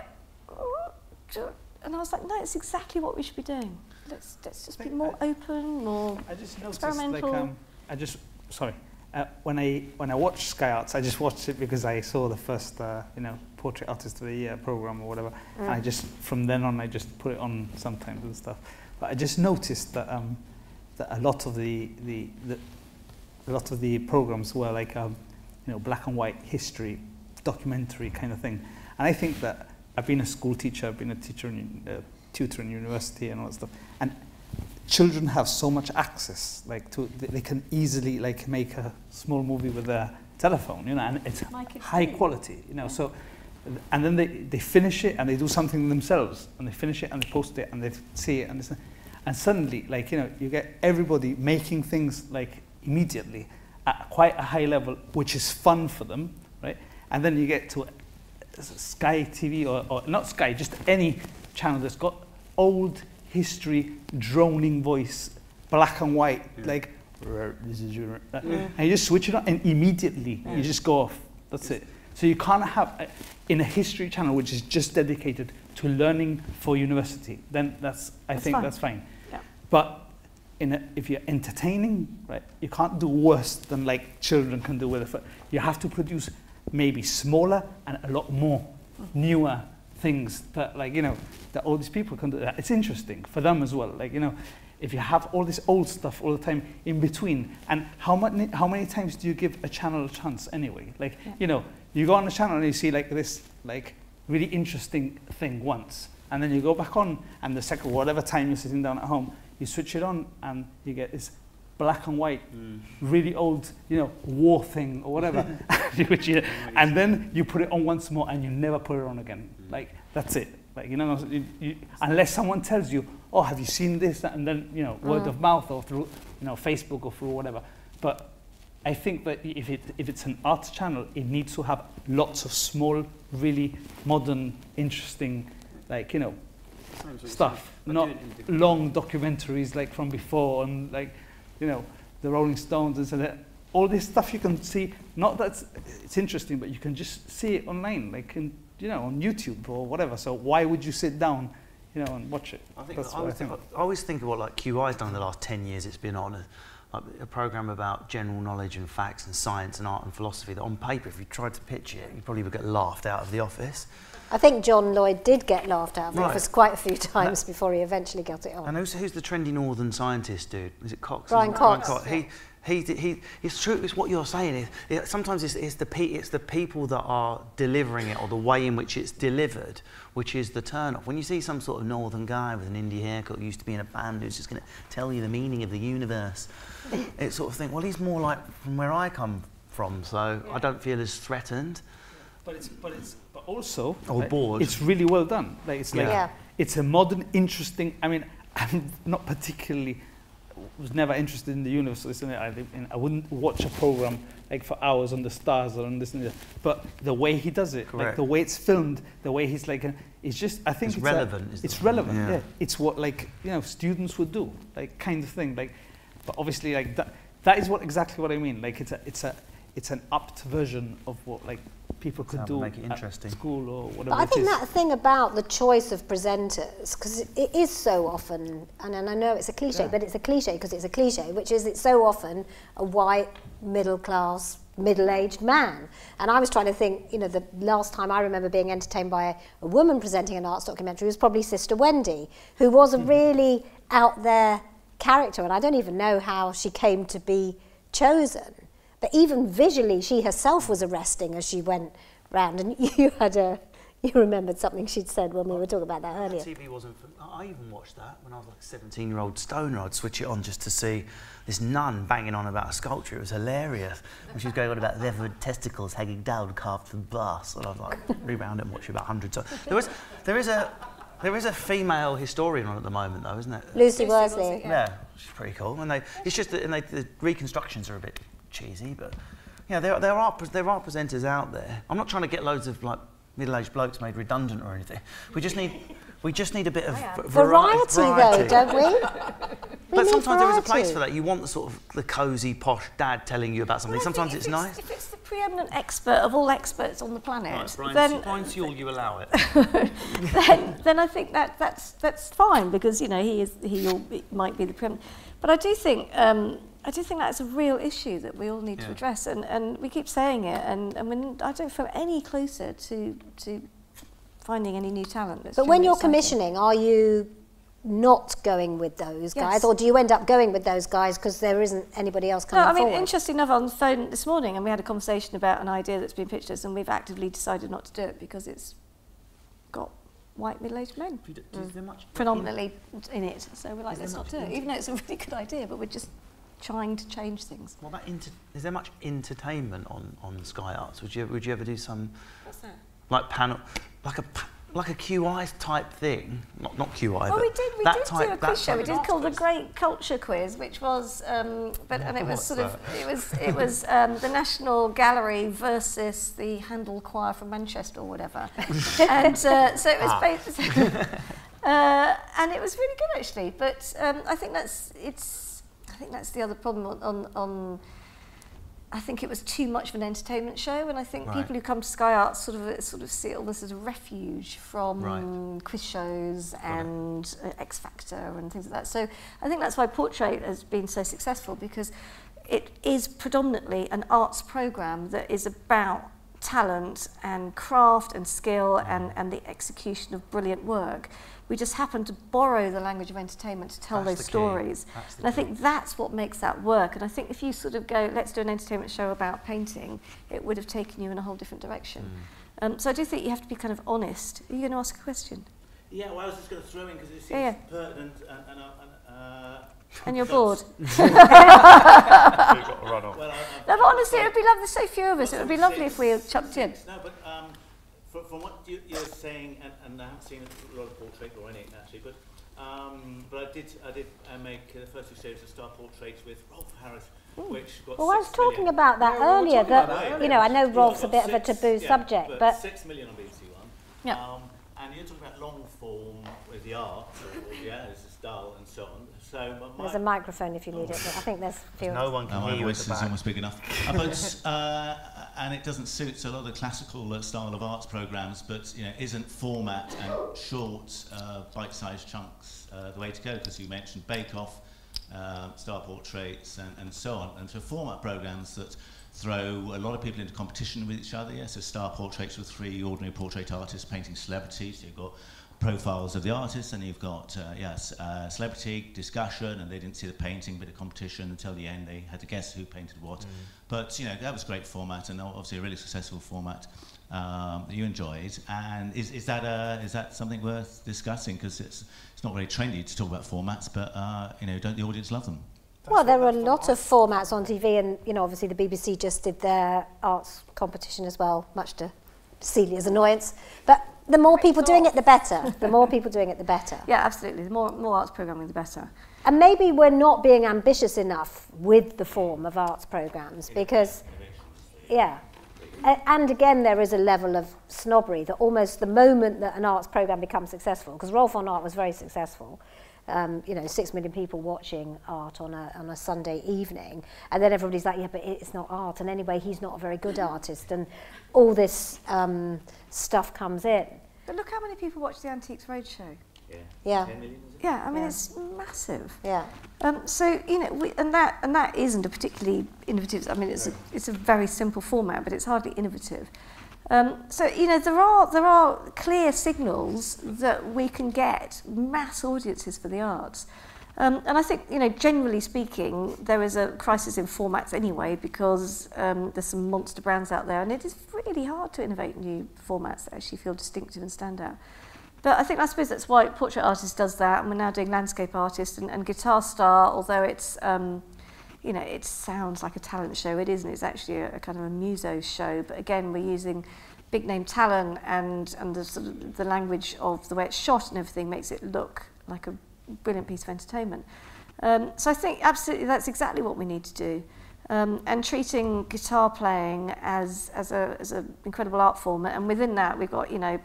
and I was like, no, it's exactly what we should be doing. Let's just be more open, more experimental. When I watched Sky Arts, I just watched it because I saw the first, Portrait Artist of the Year programme or whatever. And I just, from then on, I just put it on sometimes and stuff. But I just noticed that that a lot of the programmes were like black and white history, documentary kind of thing. And I think that I've been a school teacher, I've been a teacher and tutor in university and all that stuff. And children have so much access, they can easily make a small movie with a telephone, and it's high quality, So, and then they finish it and they do something themselves, and they finish it and they post it and they see it and suddenly, you get everybody making things immediately at quite a high level, which is fun for them, right? And then you get to Sky TV or not Sky, just any channel that's got old history, droning voice, black and white, this is your, and you just switch it on, and immediately you just go off. That's it. So you can't have, in a history channel which is just dedicated to learning for university, then I think that's fine. Yeah. But if you're entertaining, right, you can't do worse than like children can do with it. You have to produce maybe smaller and a lot more newer things that, like, you know, that all these people can do that. It's interesting for them as well. Like, you know, if you have all this old stuff all the time in between, and how many times do you give a channel a chance anyway? Like, you know, you go on the channel and you see like this, like, really interesting thing once, and then you go back on, and the second, whatever time you're sitting down at home, you switch it on, and you get this black and white, really old, you know, war thing or whatever, which, you know, and then you put it on once more, and you never put it on again. Like, that's it. Like, you know, unless someone tells you, oh, have you seen this? And then, you know, word of mouth or through, you know, Facebook or through whatever. But I think that if it's an art channel, it needs to have lots of small, really modern, interesting, like, you know, stuff. Not long documentaries like from before, and like, you know, the Rolling Stones and so that. All this stuff you can see, not that it's interesting, but you can just see it online, like, in, you know, on YouTube or whatever. So why would you sit down, you know, and watch it? I always think of what like QI's done in the last 10 years. It's been on a program about general knowledge and facts and science and art and philosophy that on paper, if you tried to pitch it, you probably would get laughed out of the office. I think John Lloyd did get laughed out of the office quite a few times before he eventually got it on. And who's the trendy northern scientist dude? Is it Cox? Brian Cox. It's true. It's what you're saying. Sometimes it's the people that are delivering it, or the way in which it's delivered, which is the turn off. When you see some sort of northern guy with an indie haircut who used to be in a band who's just going to tell you the meaning of the universe, it's sort of think, well, he's more like from where I come from, so I don't feel as threatened. But also, bored. It's really well done. Like, it's like it's a modern, interesting. I mean, I'm not particularly. Was never interested in the universe. I wouldn't watch a program like for hours on the stars or on this and that. But the way he does it, like the way it's filmed, the way he's like, it's just. I think it's relevant. It's relevant. Yeah. It's what, like, you know, students would do, like, kind of thing. Like, but obviously, like that is exactly what I mean. Like, it's an upped version of what, like, people could do make it interesting. At school or whatever. But I think that thing about the choice of presenters, because it is so often, and I know it's a cliche, but it's a cliche because it's a cliche, which is it's so often a white, middle-class, middle-aged man. And I was trying to think, you know, the last time I remember being entertained by a woman presenting an arts documentary was probably Sister Wendy, who was a really out there character, and I don't even know how she came to be chosen. But even visually, she herself was arresting as she went round. And you remembered something she'd said when we were talking about that earlier. TV wasn't. I even watched that when I was like a 17-year-old stoner. I'd switch it on just to see this nun banging on about a sculpture. It was hilarious. And she was going on about leathered testicles hanging down, carved from glass. And I was like, rewound it and watched it about 100 times. There is a female historian on at the moment, though, isn't it? Lucy Worsley. Yeah, she's pretty cool. And the reconstructions are a bit cheesy, but yeah, there are presenters out there. I'm not trying to get loads of like middle-aged blokes made redundant or anything. We just need a bit of variety, though, don't we? But sometimes there is a place for that. You want the sort of the cosy, posh dad telling you about something. Sometimes it's nice. If it's the preeminent expert of all experts on the planet, Brian Sewell, you allow it. then I think that's fine, because, you know, he might be the preeminent. But I do think that's a real issue that we all need to address, and we keep saying it, and I don't feel any closer to finding any new talent. But when you're commissioning, are you not going with those guys, or do you end up going with those guys because there isn't anybody else coming forward? No, I mean, interesting enough, on the phone this morning, and we had a conversation about an idea that's been pitched to us, and we've actively decided not to do it because it's got white middle-aged men predominantly in it. So we're like, let's not do it, even though it's a really good idea, but we're just trying to change things. What about is there much entertainment on Sky Arts? Would you ever do some? What's that? Like panel, like a QI type thing, not QI. Well, we did do a quiz show. We did call the Great Culture Quiz, which was, it was the National Gallery versus the Handel Choir from Manchester or whatever, and so it was basically, and it was really good actually. But I think think that's the other problem on I think it was too much of an entertainment show, and I think people who come to Sky Arts sort of see all this as a refuge from quiz shows and X Factor and things like that. So I think that's why Portrait has been so successful, because it is predominantly an arts programme that is about talent and craft and skill and the execution of brilliant work. We just happen to borrow the language of entertainment to tell those stories. And I think that's what makes that work. And I think if you sort of go, let's do an entertainment show about painting, it would have taken you in a whole different direction. So I do think you have to be kind of honest. Are you going to ask a question? Yeah, well, I was just going to throw in because it seems pertinent and you're bored. You've got to run off. No, but honestly, it would be lovely. There's so few of us. It would be lovely if we chucked in. No, but from what you're saying, and I haven't seen a lot of Portrait or any actually, but I did make the first 2 series of Star Portraits with Rolf Harris, which got Well, I was talking about that earlier. That you know, I know Rolf's a bit of a taboo subject, but 6 million on BBC One. Yeah. And you're talking about long form with the art, there's a style and so on. So there's a microphone if you need it, but I think there's few. No one can hear you. My voice is almost big enough. And it doesn't suit a lot of the classical style of arts programmes, but you know, isn't format and short, bite-sized chunks the way to go? Because you mentioned Bake Off, Star Portraits, and so on. And so format programmes that throw a lot of people into competition with each other. So Star Portraits with 3 ordinary portrait artists painting celebrities. You've got profiles of the artists, and you've got celebrity discussion, and they didn't see the painting, bit of competition until the end. They had to guess who painted what. But you know, that was a great format, and obviously a really successful format that you enjoyed. And is that something worth discussing? Because it's not very trendy to talk about formats, but you know, don't the audience love them? Well, there are a lot of formats on TV, and you know, obviously the BBC just did their arts competition as well, much to Celia's annoyance. But the more people doing it, the better. The more people doing it, the better. Yeah, absolutely. The more arts programming, the better. And maybe we're not being ambitious enough with the form of arts programmes, because, yeah. And again, there is a level of snobbery that almost the moment that an arts programme becomes successful, because Rolf on Art was very successful, you know, 6 million people watching art on a Sunday evening, and then everybody's like, yeah, but it's not art, and anyway, he's not a very good artist, and all this stuff comes in. But look how many people watch the Antiques Roadshow. Yeah. 10 million, is it? Yeah, I mean, it's massive. Yeah. So you know, and that isn't a particularly innovative. I mean, it's a very simple format, but it's hardly innovative. So you know, there are clear signals that we can get mass audiences for the arts. And I think, you know, generally speaking, there is a crisis in formats anyway, because there's some monster brands out there, and it is really hard to innovate new formats that actually feel distinctive and stand out. But I suppose that's why Portrait Artist does that, and we're now doing Landscape Artist and Guitar Star, although it's, you know, it sounds like a talent show. It isn't. It's actually a kind of a muso show. But again, we're using big name talent, and the sort of the language of the way it's shot and everything makes it look like a brilliant piece of entertainment. So I think absolutely that's exactly what we need to do. And treating guitar playing as an incredible art form, and within that we've got, you know,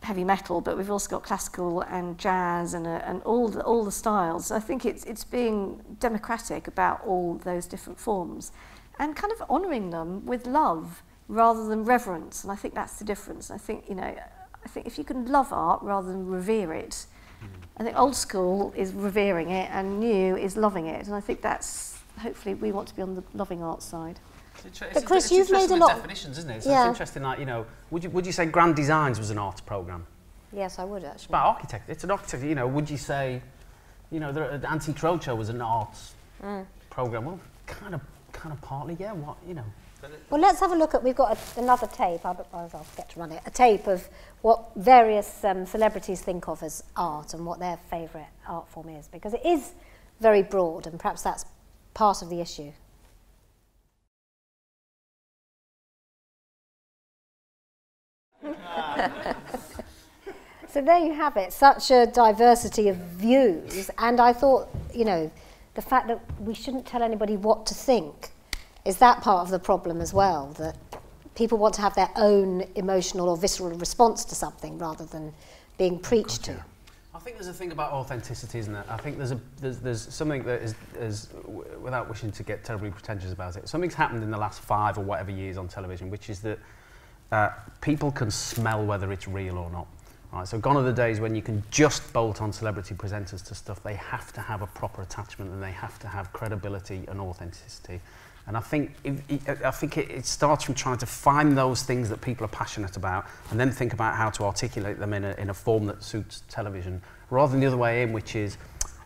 heavy metal, but we've also got classical and jazz and all the styles. So I think it's being democratic about all those different forms, and kind of honouring them with love rather than reverence. And I think that's the difference. I think, you know, if you can love art rather than revere it, I think old school is revering it and new is loving it. And I think that's, hopefully we want to be on the loving art side. But Chris, you've made a lot of definitions, isn't it? So it's interesting, like, you know, would you say Grand Designs was an arts programme? Yes, I would actually. It's about architect. It's an architect. You know, would you say, you know, the Antique Roadshow was an arts programme? Well, kind of partly, yeah. What, you know. Well, let's have a look at. We've got another tape. I'll forget to run it. A tape of what various celebrities think of as art and what their favourite art form is, because it is very broad, and perhaps that's part of the issue. So there you have it, such a diversity of views, and I thought, you know, the fact that we shouldn't tell anybody what to think, is that part of the problem as well, that people want to have their own emotional or visceral response to something rather than being preached to. I think there's a thing about authenticity, isn't there? I think there's something that is, without wishing to get terribly pretentious about it, something's happened in the last 5 or whatever years on television, which is that people can smell whether it's real or not. Right, so gone are the days when you can just bolt on celebrity presenters to stuff. They have to have a proper attachment, and they have to have credibility and authenticity. And I think it starts from trying to find those things that people are passionate about, and then think about how to articulate them in a form that suits television, rather than the other way in, which is,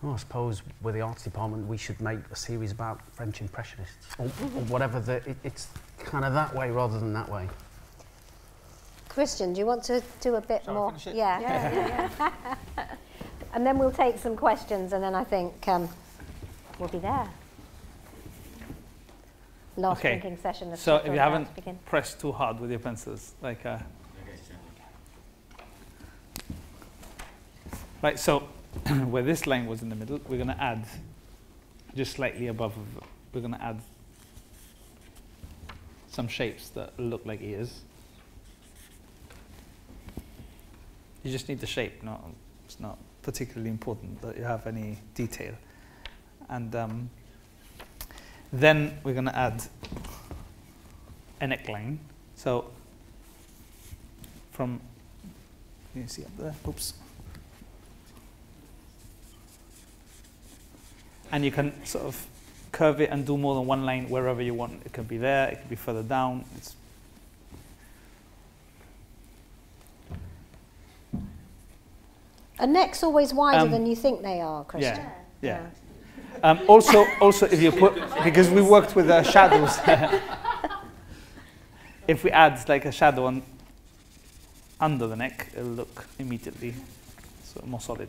oh, I suppose with the arts department we should make a series about French Impressionists, or whatever. It's kind of that way rather than that way. Christian, do you want to do a bit more? Yeah. And then we'll take some questions, and then I think we'll be there. Last thinking session. So if you haven't pressed too hard with your pencils, like right. So where this line was in the middle, we're going to add just slightly above. We're going to add some shapes that look like ears. You just need the shape. No, it's not particularly important that you have any detail. And then we're going to add a neckline. So from, you see up there, oops. And you can sort of curve it and do more than one line wherever you want. It can be there, it can be further down. A neck's always wider than you think they are, Christian. Yeah. Also, if you put, because we worked with shadows, if we add like a shadow on under the neck, it'll look immediately sort of more solid.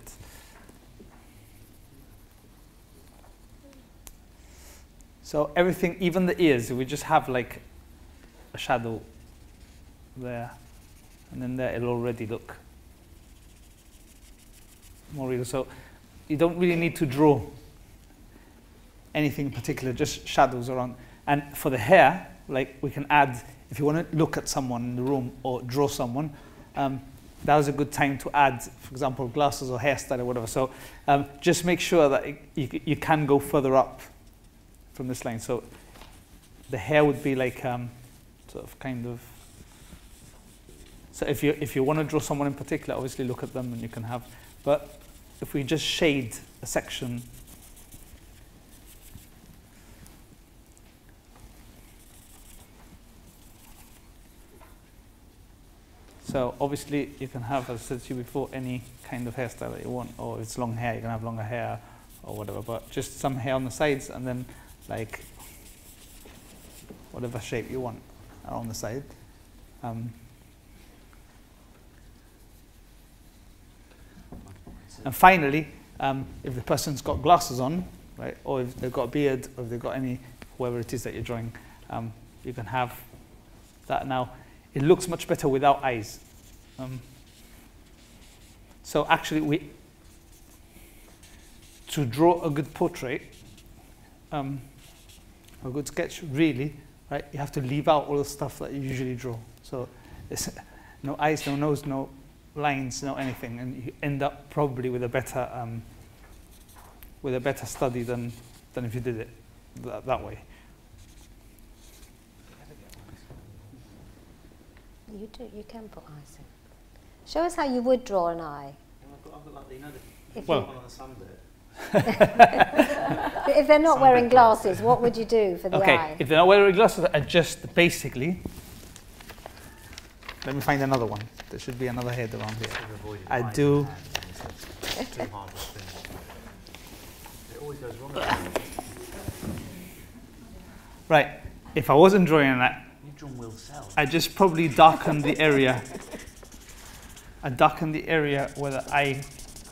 So everything, even the ears, we just have like a shadow there, and then there it'll already look more real. So you don't really need to draw anything in particular, just shadows around. And for the hair, like we can add, if you want to look at someone in the room or draw someone, that was a good time to add, for example, glasses or hairstyle or whatever. So just make sure that you can go further up from this line. So the hair would be like sort of kind of. So if you want to draw someone in particular, obviously look at them and you can have. But if we just shade a section, so obviously you can have, as I said to you before, any kind of hairstyle that you want, or if it's long hair, you can have longer hair or whatever, but just some hair on the sides and then like whatever shape you want on the side. And finally, if the person's got glasses on, right, or if they've got a beard, or if they've got any, whoever it is that you're drawing, you can have that now. It looks much better without eyes. So actually, to draw a good portrait, a good sketch, really, right, you have to leave out all the stuff that you usually draw. So there's no eyes, no nose, no lines, no anything, and you end up probably with a better study than if you did it that way. You can put eyes in. Show us how you would draw an eye. I've got like, you know, the well, one on the sun bit. But if they're not wearing glasses, what would you do for the eye? If they're not wearing glasses, I just basically. Let me find another one. There should be another head around here. I do. Too hard. It always goes wrong. Right. If I wasn't drawing that, I just probably darken the area. I darken the area where the eye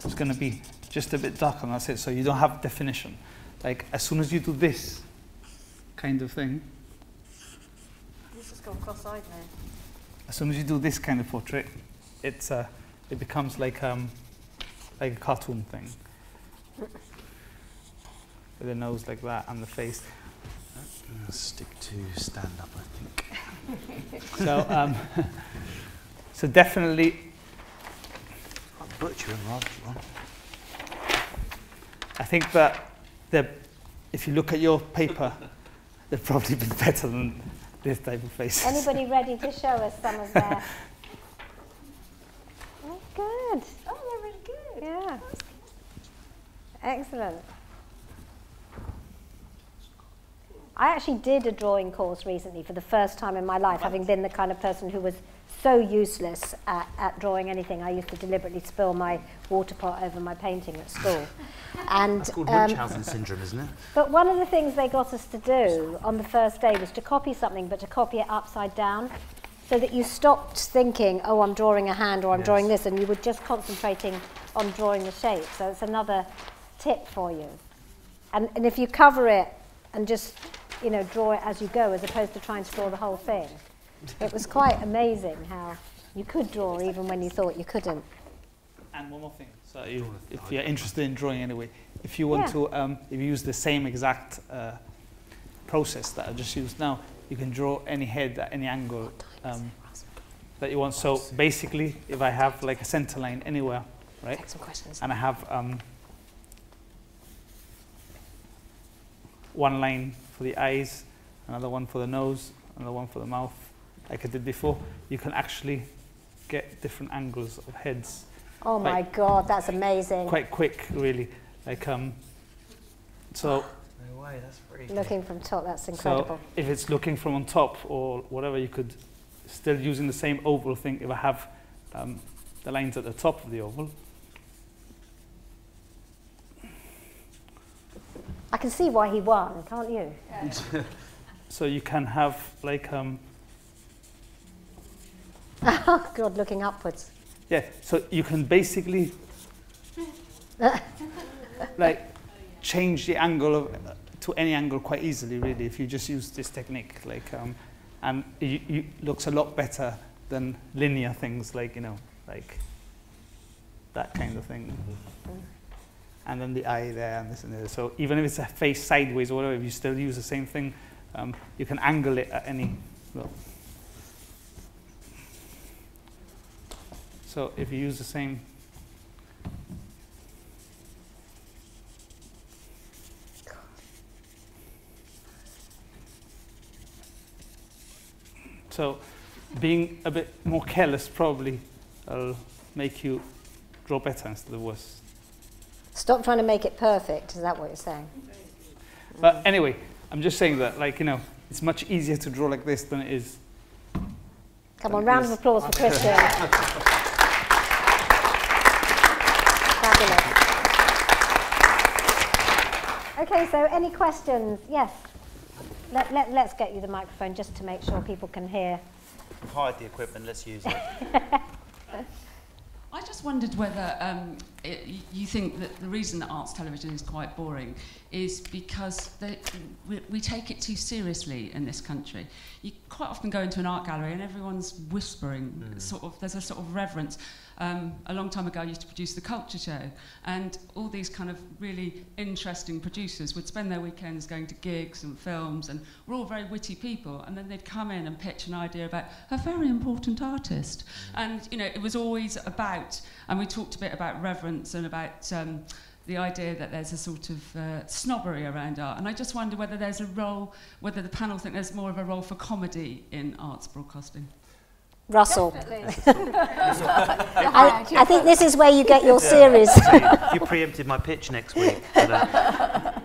is going to be just a bit darker, and that's it. So you don't have definition. Like as soon as you do this kind of thing. This has gone cross-eyed now. As soon as you do this kind of portrait, it becomes like a cartoon thing. With the nose like that and the face. Stick to stand up, I think. So, so definitely. I'll butcher him, Rob. I think that if you look at your paper, they've probably been better than this type of faces. Anybody ready to show us some of their... Oh, good. Oh, they're really good. Yeah. Excellent. I actually did a drawing course recently for the first time in my life, having been the kind of person who was so useless at drawing anything. I used to deliberately spill my water pot over my painting at school. And, That's called Munchausen syndrome, isn't it? but one of the things they got us to do on the first day was to copy something, but to copy it upside down, so that you stopped thinking, oh, I'm drawing a hand or I'm drawing this, and you were just concentrating on drawing the shape. So it's another tip for you. And if you cover it and just, you know, draw it as you go, as opposed to trying to draw the whole thing. It was quite amazing how you could draw even when you thought you couldn't. And one more thing. So if you're interested in drawing anyway, if you want to, if you use the same exact process that I just used now, you can draw any head at any angle that you want. So basically, if I have like a center line anywhere, right? Take some questions. And I have one line for the eyes, another one for the nose, another one for the mouth, like I did before, you can actually get different angles of heads. Oh my God, that's amazing. Quite quick, really. Like, so. No way, that's pretty. Looking from top, that's incredible. So if it's looking from on top or whatever, you could still using the same oval thing. If I have the lines at the top of the oval. I can see why he won, can't you? Yeah. So you can have like Oh God, looking upwards. yeah, so you can basically like change the angle to any angle quite easily, really, if you just use this technique. Like, and it looks a lot better than linear things, like, you know, like that kind of thing. And then the eye there and this and this. So even if it's a face sideways or whatever, if you still use the same thing, you can angle it at any. Well, so if you use the same. So being a bit more careless probably will make you draw better instead of worse. Stop trying to make it perfect, is that what you're saying? But anyway, I'm just saying that, like, you know, it's much easier to draw like this than it is. Come on, round of applause for Christian. Fabulous. Okay, so any questions? Yes. Let's get you the microphone just to make sure people can hear. We've hired the equipment, let's use it. I just wondered whether you think that the reason that arts television is quite boring is because we take it too seriously in this country. You quite often go into an art gallery and everyone's whispering, sort of, there's a sort of reverence. A long time ago I used to produce the Culture Show, and all these kind of really interesting producers would spend their weekends going to gigs and films, and we're all very witty people, and then they'd come in and pitch an idea about a very important artist. And, you know, it was always about, and we talked a bit about reverence and about the idea that there's a sort of snobbery around art. And I just wonder whether there's a role, whether the panel think there's more of a role for comedy in arts broadcasting. Russell. I think this is where you get your series. You preempted my pitch next week. But,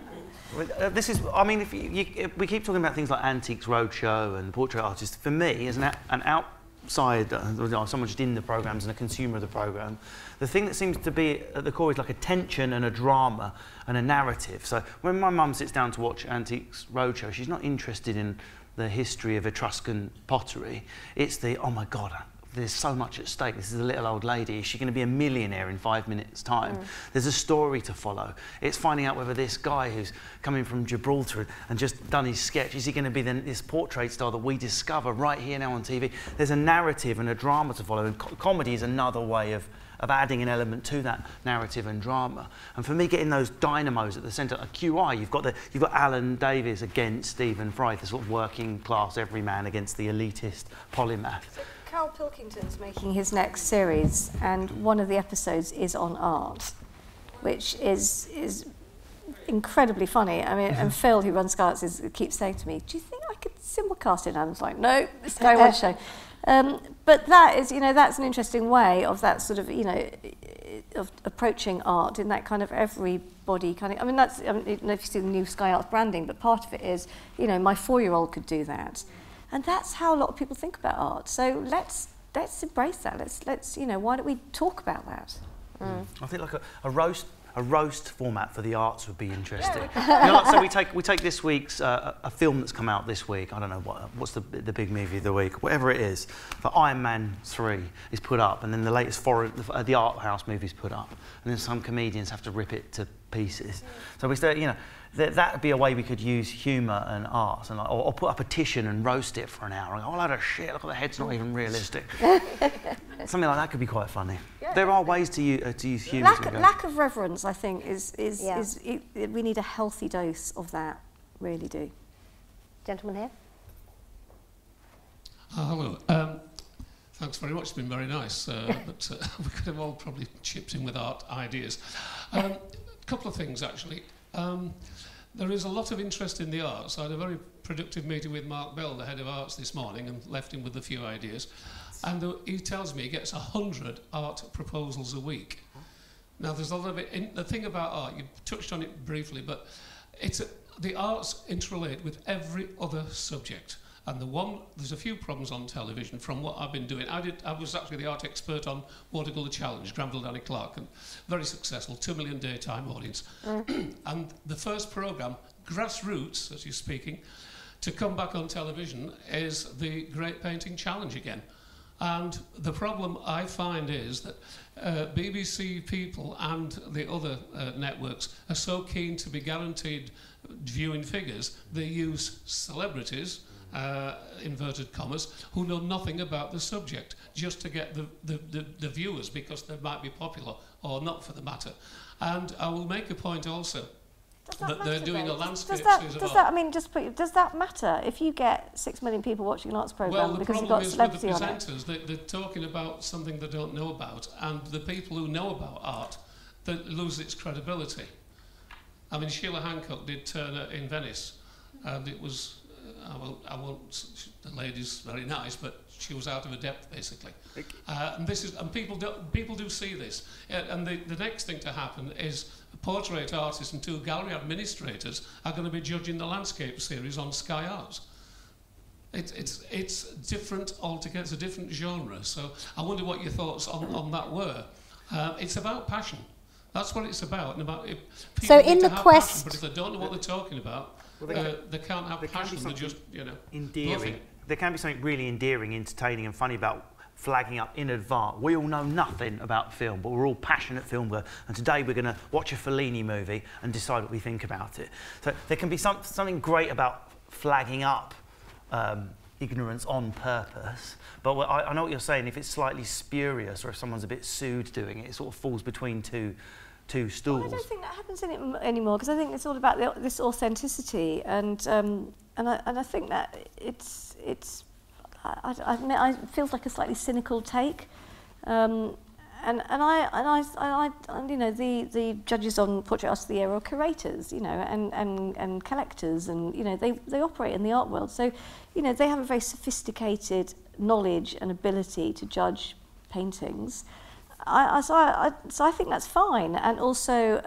this is, I mean, if we keep talking about things like Antiques Roadshow and Portrait Artist, for me, as an outsider, someone just in the programmes and a consumer of the programme, the thing that seems to be at the core is like a tension and a drama and a narrative. So when my mum sits down to watch Antiques Roadshow, she's not interested in the history of Etruscan pottery. It's the, oh my God, there's so much at stake. This is a little old lady. Is she going to be a millionaire in 5 minutes' time? There's a story to follow. It's finding out whether this guy who's coming from Gibraltar and just done his sketch, is he going to be then this portrait star that we discover right here now on TV? There's a narrative and a drama to follow, and comedy is another way of adding an element to that narrative and drama. And for me, getting those dynamos at the centre, a QI, you've got Alan Davies against Stephen Fry, the sort of working class everyman against the elitist polymath. So Carl Pilkington's making his next series, and one of the episodes is on art, which is incredibly funny. I mean, and Phil, who runs Scarlets, keeps saying to me, "Do you think I could simulcast it?" And I was like, "No, it's Sky One show." But that is, that's an interesting way of that sort of, of approaching art in that kind of everybody kind of. I mean, I don't know if you see the new Sky Arts branding, but part of it is, my 4-year-old could do that, and that's how a lot of people think about art. So let's embrace that. Let's why don't we talk about that? I think like a roast format for the arts would be interesting. So we take this week's a film that's come out this week. I don't know what's the big movie of the week, whatever it is. For Iron Man 3 is put up, and then the latest the art house movie is put up, and then some comedians have to rip it to pieces. So we say, that would be a way we could use humour and art, and or put up a petition and roast it for an hour. And go, oh, load of shit! Look at the head's not even realistic. Something like that could be quite funny. Yeah. There are ways to use humour. Lack of reverence, I think, is we need a healthy dose of that. Really do. Gentleman here. Hello. Thanks very much. It's been very nice. But we could have all probably chipped in with art ideas. A couple of things actually. There is a lot of interest in the arts. I had a very productive meeting with Mark Bell, the head of arts, this morning, and left him with a few ideas. And he tells me he gets 100 art proposals a week. Now, there's a lot of it. The thing about art, you touched on it briefly, but the arts interrelate with every other subject. And there's a few problems on television from what I've been doing. I was actually the art expert on Watergully Challenge, Granville Danny Clark, and very successful, 2 million daytime audience. And the first programme, grassroots, as you're speaking, to come back on television is the Great Painting Challenge again. And the problem I find is that BBC people and the other networks are so keen to be guaranteed viewing figures, they use celebrities, inverted commas, who know nothing about the subject, just to get the viewers, because they might be popular or not for the matter. And I will make a point also that they're doing a landscape series of art. Does that matter if you get 6 million people watching an arts programme because you've got celebrity on it? Well, the problem is with the presenters, they're talking about something they don't know about, and the people who know about art, that lose its credibility. I mean, Sheila Hancock did Turner in Venice, and it was. I won't. The lady's very nice, but she was out of her depth basically. And people do see this. And the next thing to happen is a portrait artist and 2 gallery administrators are going to be judging the landscape series on Sky Arts. It's different altogether. It's a different genre. So I wonder what your thoughts on that were. It's about passion. That's what it's about. And about so in the quest, passion, but if they don't know what they're talking about. Well, they can't have passion, they're just, endearing. Bluffing. There can be something really endearing, entertaining and funny about flagging up in advance. We all know nothing about film, but we're all passionate film goers, and today we're going to watch a Fellini movie and decide what we think about it. So there can be something great about flagging up ignorance on purpose, but I know what you're saying. If it's slightly spurious or if someone's a bit sued doing it, it sort of falls between two stools. Well, I don't think that happens anymore, because I think it's all about this authenticity, and I think that it feels like a slightly cynical take, and the judges on Portrait Artists of the Year are curators, and collectors, and they operate in the art world, so they have a very sophisticated knowledge and ability to judge paintings. So I think that's fine, and also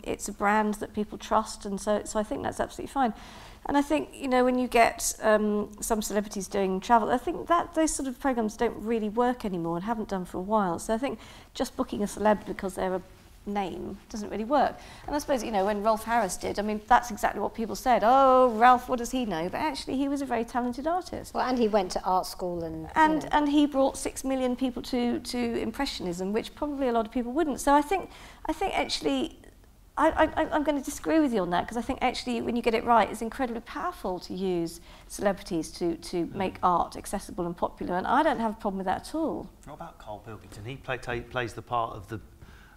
it's a brand that people trust, and so I think that's absolutely fine. And I think when you get some celebrities doing travel, I think that those sort of programs don't really work anymore and haven't done for a while. So I think just booking a celeb because they're a name doesn't really work. And I suppose when Rolf Harris did, I mean that's exactly what people said. Oh, Ralph, what does he know? But actually, he was a very talented artist. Well, and he went to art school and he brought 6 million people to Impressionism, which probably a lot of people wouldn't. So I think actually. I'm going to disagree with you on that, because I think actually when you get it right, it's incredibly powerful to use celebrities to make art accessible and popular, and I don't have a problem with that at all. What about Carl Pilkington? He plays the part of the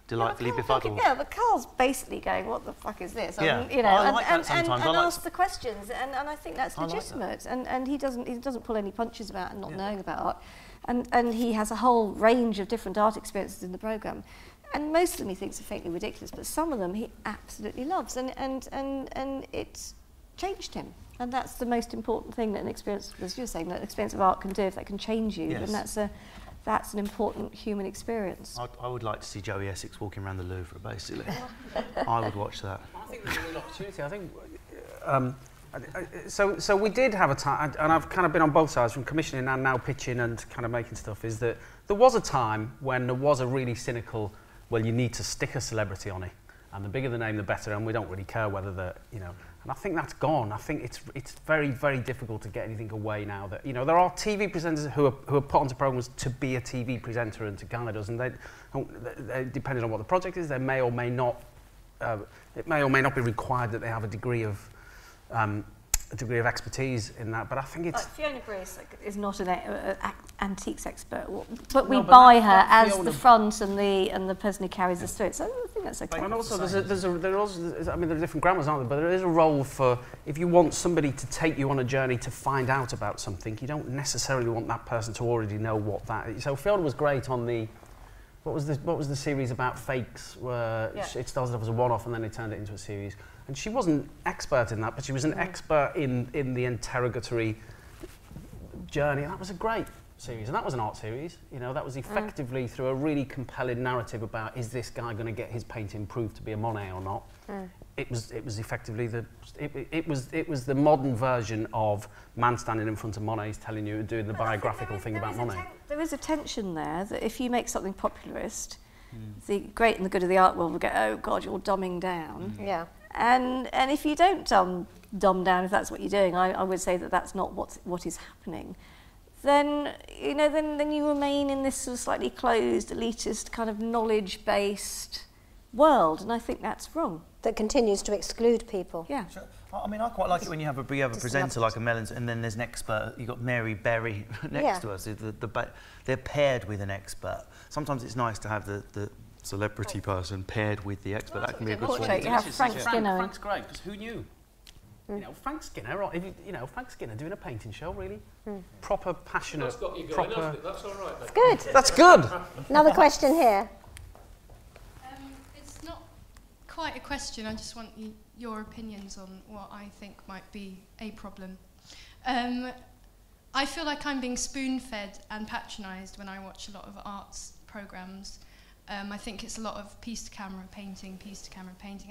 delightfully befuddled. Yeah, but Carl's basically going, what the fuck is this? Yeah. I like that sometimes. And ask the questions, and I think that's legitimate. Like that. And he doesn't pull any punches about not knowing about art. And he has a whole range of different art experiences in the programme. most of them he thinks are faintly ridiculous, but some of them he absolutely loves, and it's changed him. And that's the most important thing that an experience, as you're saying, that an experience of art can do. If that can change you, Yes. then that's an important human experience. I would like to see Joey Essex walking around the Louvre, basically. I would watch that. I think there's a real opportunity. I think so we did have a time, and I've kind of been on both sides, from commissioning and now pitching and kind of making stuff, is that there was a time when there was a really cynical, well, you need to stick a celebrity on it, and the bigger the name, the better, and we don't really care whether and I think that's gone. I think it's very, very difficult to get anything away now. That there are TV presenters who are put onto programs to be a TV presenter and to guide us, and they depending on what the project is, they may or may not. It may or may not be required that they have a degree of expertise in that. But I think it's. Like Fiona Grace is not an antiques expert, but we No, but buy her that as Fiona- the front and the person who carries us through it. So I think that's okay. And also, there are different grammars, aren't there? But there is a role for, if you want somebody to take you on a journey to find out about something, you don't necessarily want that person to already know what that is. So Fiona was great on the, what was the series about fakes, where it started off as a one-off and then they turned it into a series. And she wasn't expert in that, but she was an expert in the interrogatory journey. And that was a great series, and that was an art series. That was effectively through a really compelling narrative about, is this guy going to get his painting proved to be a Monet or not? It was effectively it was the modern version of man standing in front of Monet's telling you, doing the biographical thing about Monet. There is a tension there that if you make something popularist, the great and the good of the art world will go, oh God, you're dumbing down. Yeah. And if you don't dumb down, if that's what you're doing, I would say that that's not what is happening. Then then you remain in this sort of slightly closed, elitist kind of knowledge-based world, and I think that's wrong. That continues to exclude people. Yeah. So, I mean, I quite like it when you have a presenter like a Mellons, and then there's an expert. You've got Mary Berry next to us. They're paired with an expert. Sometimes it's nice to have the celebrity person paired with the expert. That can be a good Portrait. You have Frank Skinner. Frank's great, because who knew? Frank Skinner, Frank Skinner doing a painting show, really proper, passionate, That's got you going, proper. hasn't it? That's all right. Then. Good. That's good. Another question here. It's not quite a question. I just want your opinions on what I think might be a problem. I feel like I'm being spoon-fed and patronised when I watch a lot of arts programmes. I think it's a lot of piece-to-camera painting,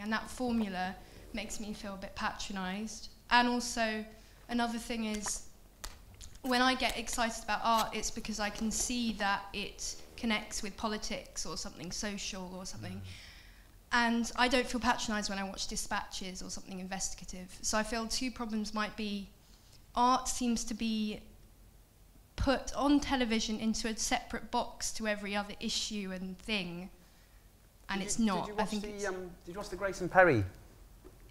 and that formula makes me feel a bit patronised. And also, another thing is, when I get excited about art, it's because I can see that it connects with politics or something social or something. And I don't feel patronised when I watch Dispatches or something investigative. So I feel two problems might be, art seems to be put on television into a separate box to every other issue and thing, and it's not. Did you watch the Grace and Perry?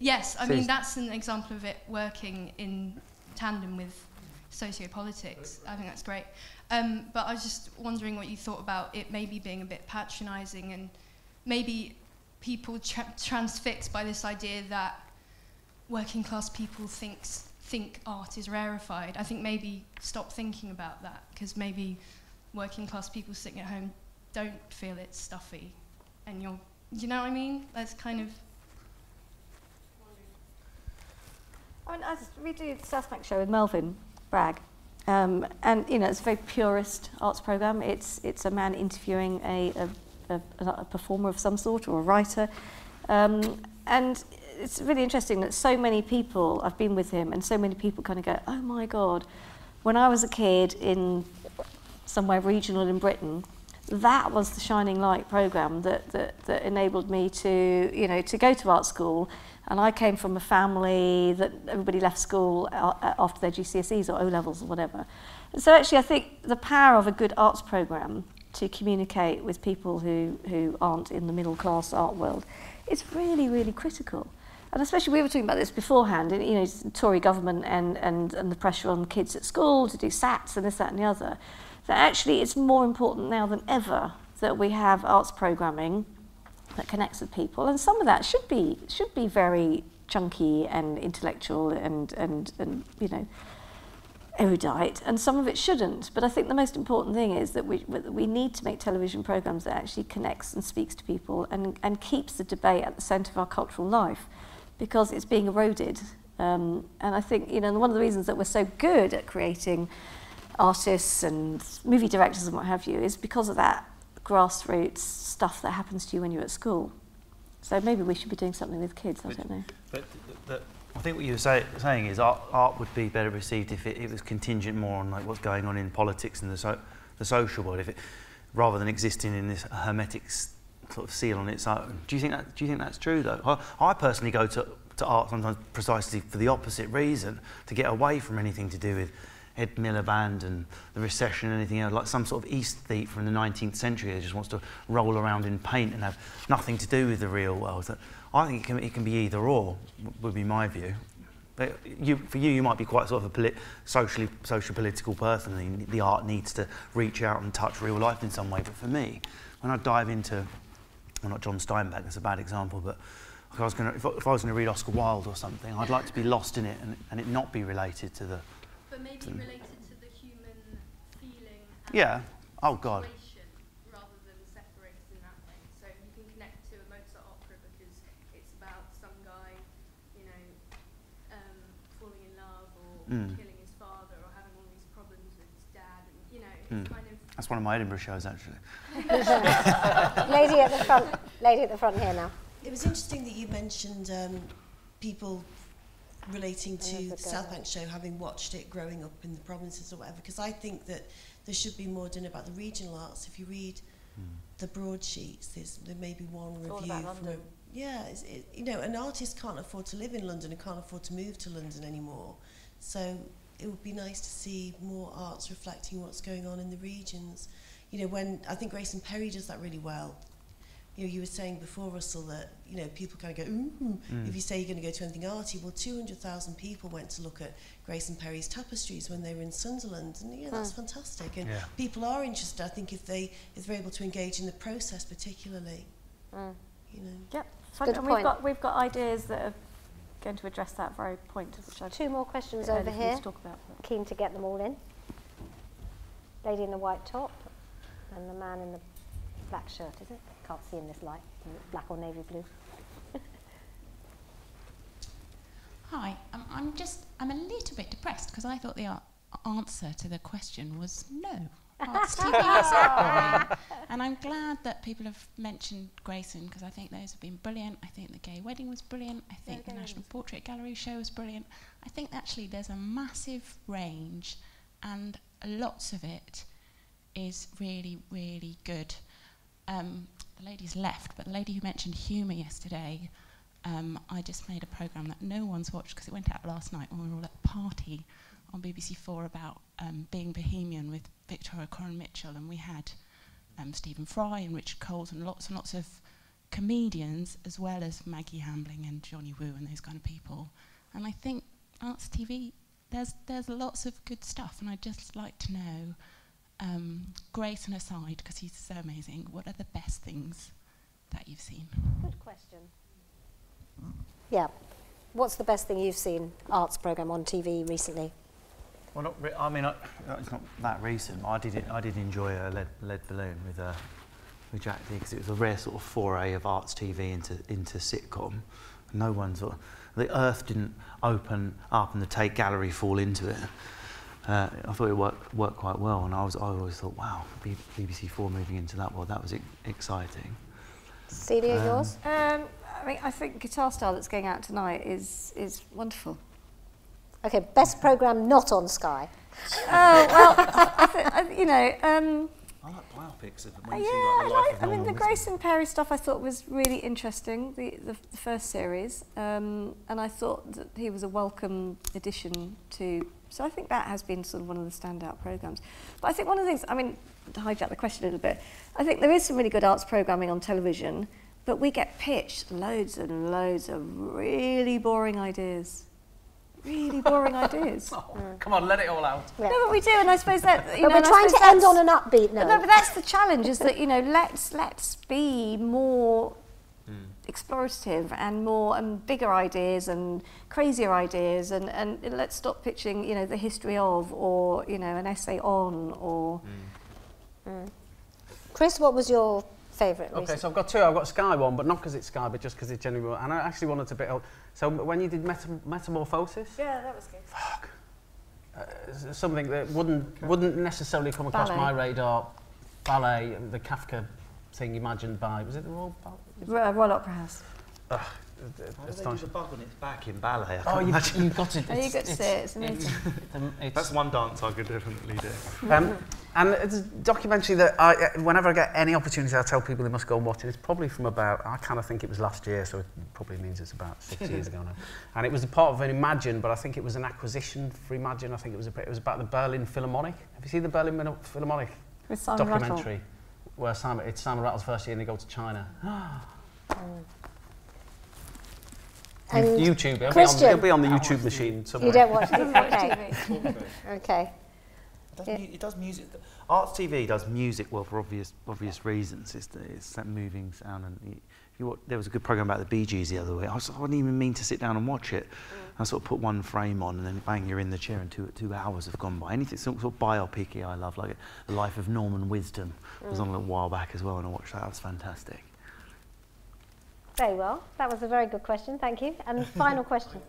Yes, I mean, that's an example of it working in tandem with sociopolitics. I think that's great. But I was just wondering what you thought about it maybe being a bit patronising, and maybe people transfixed by this idea that working class people think art is rarefied. I think maybe stop thinking about that, because maybe working class people sitting at home don't feel it's stuffy, and you know what I mean? That's kind of. I mean, we do the South Bank show with Melvin Bragg, and it's a very purist arts programme. It's a man interviewing a performer of some sort or a writer, and it's really interesting that so many people, I've been with him, and so many people kind of go, oh my God, when I was a kid in somewhere regional in Britain, that was the shining light programme that enabled me to go to art school. And I came from a family that everybody left school after their GCSEs or O-levels or whatever. So actually I think the power of a good arts programme to communicate with people who aren't in the middle class art world is really, really critical. And especially, we were talking about this beforehand, the Tory government and the pressure on kids at school to do SATs and this, that and the other, that actually it's more important now than ever that we have arts programming that connects with people, and some of that should be very chunky and intellectual and erudite, and some of it shouldn't. But I think the most important thing is that we need to make television programmes that actually connects and speaks to people and keeps the debate at the centre of our cultural life, because it's being eroded. And I think, you know, one of the reasons that we're so good at creating artists and movie directors and what have you is because of that grassroots stuff that happens to you when you're at school. So maybe we should be doing something with kids, I don't know. But I think what you were saying is art would be better received if it was contingent more on like what's going on in politics and the social world, rather than existing in this hermetic sort of seal on its own. Do you think that's true though? I personally go to art sometimes precisely for the opposite reason, to get away from anything to do with Ed Miliband and the recession and anything else, like some sort of aesthete from the 19th century that just wants to roll around in paint and have nothing to do with the real world. So I think it can be either or, would be my view. But for you might be quite sort of a social-political person, and the art needs to reach out and touch real life in some way. But for me, when I dive into, well, not John Steinbeck, that's a bad example, but if I was going to read Oscar Wilde or something, I'd like to be lost in it and it not be related to the... But maybe related to the human feeling and yeah. Oh, God. situation rather than separated in that way. So you can connect to a Mozart opera because it's about some guy, you know, falling in love or killing his father or having all these problems with his dad, and you know, it's kind of... That's one of my Edinburgh shows, actually. Lady at the front here now. It was interesting that you mentioned people relating to the South Bank show, having watched it growing up in the provinces or whatever, because I think that there should be more done about the regional arts. If you read the broadsheets, there may be one review from you know, an artist can't afford to live in London and can't afford to move to London anymore. So it would be nice to see more arts reflecting what's going on in the regions. You know, when I think Grayson Perry does that really well. You know, you were saying before, Russell, that, you know, people kind of go, ooh, if you say you're going to go to anything arty. Well, 200,000 people went to look at Grayson Perry's tapestries when they were in Sunderland, and, you know, that's fantastic. And people are interested, I think, if they're able to engage in the process particularly. You know. Yep, and we've got ideas that are going to address that very point. Which Two more questions over here. Keen to get them all in. Lady in the white top and the man in the black shirt, is it? Can't see in this light, black or navy blue. Hi, I'm a little bit depressed because I thought the answer to the question was no. Arts TV is boring. And I'm glad that people have mentioned Grayson, because I think those have been brilliant. I think the Gay Wedding was brilliant. I think the National Portrait Gallery show was brilliant. I think actually there's a massive range, and lots of it is really, really good. The lady's left, but the lady who mentioned humour yesterday, I just made a programme that no one's watched because it went out last night when we were all at a party on BBC4 about being Bohemian with Victoria Coren-Mitchell, and we had Stephen Fry and Richard Coles and lots of comedians, as well as Maggie Hambling and Johnny Woo and those kind of people. And I think Arts TV, there's lots of good stuff, and I'd just like to know, Grayson aside, because he's so amazing, what are the best things that you've seen? Good question. Yeah. What's the best thing you've seen, arts programme on TV recently? Well, I mean, it's not that recent. I did enjoy Lead Balloon with Jack Dee, because it was a rare sort of foray of arts TV into sitcom. No one sort of, the earth didn't open up and the Tate Gallery fall into it. I thought it worked quite well, and I always thought, wow, BBC4 moving into that world, that was exciting. Celia, yours? I mean, I think Guitar Style that's going out tonight is wonderful. Okay, best programme not on Sky. Oh, well, you know... I like biopics. When you see, like, the life of I mean, the normal Grayson Perry stuff I thought was really interesting, the first series, and I thought that he was a welcome addition to... So I think that has been sort of one of the standout programmes. But I think one of the things, I mean, to hijack the question a little bit, I think there is some really good arts programming on television, but we get pitched loads and loads of really boring ideas. Really boring ideas. Come on, let it all out. Yeah. No, but we do, and I suppose that... But we're trying to end on an upbeat note. No, but that's the challenge, is that, you know, let's be more explorative and more and bigger ideas and crazier ideas, and let's stop pitching, you know, the history of, or, you know, an essay on, or... Chris, what was your favourite? Okay, so I've got two. I've got Sky one, but not because it's Sky, but just because it's genuine. And I actually wanted to bit. So when you did Metamorphosis, Yeah, that was good. fuck, something that wouldn't necessarily come across my radar. Ballet, the Kafka thing imagined by, was it the Royal Ballet? Royal Opera House. There's a bug on its back in ballet. You've got it. Oh, you got to see it. It's amazing. That's one dance I could definitely do. And it's a documentary that whenever I get any opportunity, I tell people they must go and watch it. It's probably from about, I kind of think it was last year, so it probably means it's about 6 years ago now. And it was a part of an Imagine, but I think it was an acquisition for Imagine. I think it was about the Berlin Philharmonic. Have you seen the Berlin Philharmonic documentary? Where it's Simon Rattle's first year and they go to China. YouTube. It'll be on the YouTube machine somewhere. You don't watch TV? Okay. It does music. Arts TV does music well for obvious reasons. It's that moving sound, and there was a good program about the Bee Gees the other week. I didn't even mean to sit down and watch it. I sort of put one frame on, and then bang, you're in the chair, and 2 hours have gone by. Anything sort of biopic-y I love, like The Life of Norman Wisdom was on a little while back as well, and I watched that. That was fantastic. Very well. That was a very good question. Thank you. And final question.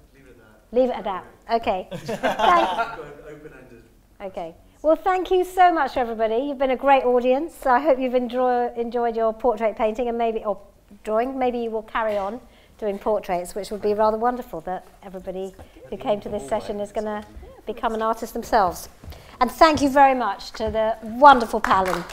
Leave it at that. Okay. Open-ended. Okay. Well, thank you so much, everybody. You've been a great audience. I hope you've enjoyed your portrait painting or drawing. Maybe you will carry on doing portraits, which would be rather wonderful that everybody who came to this session is going to become an artist themselves. And thank you very much to the wonderful panel.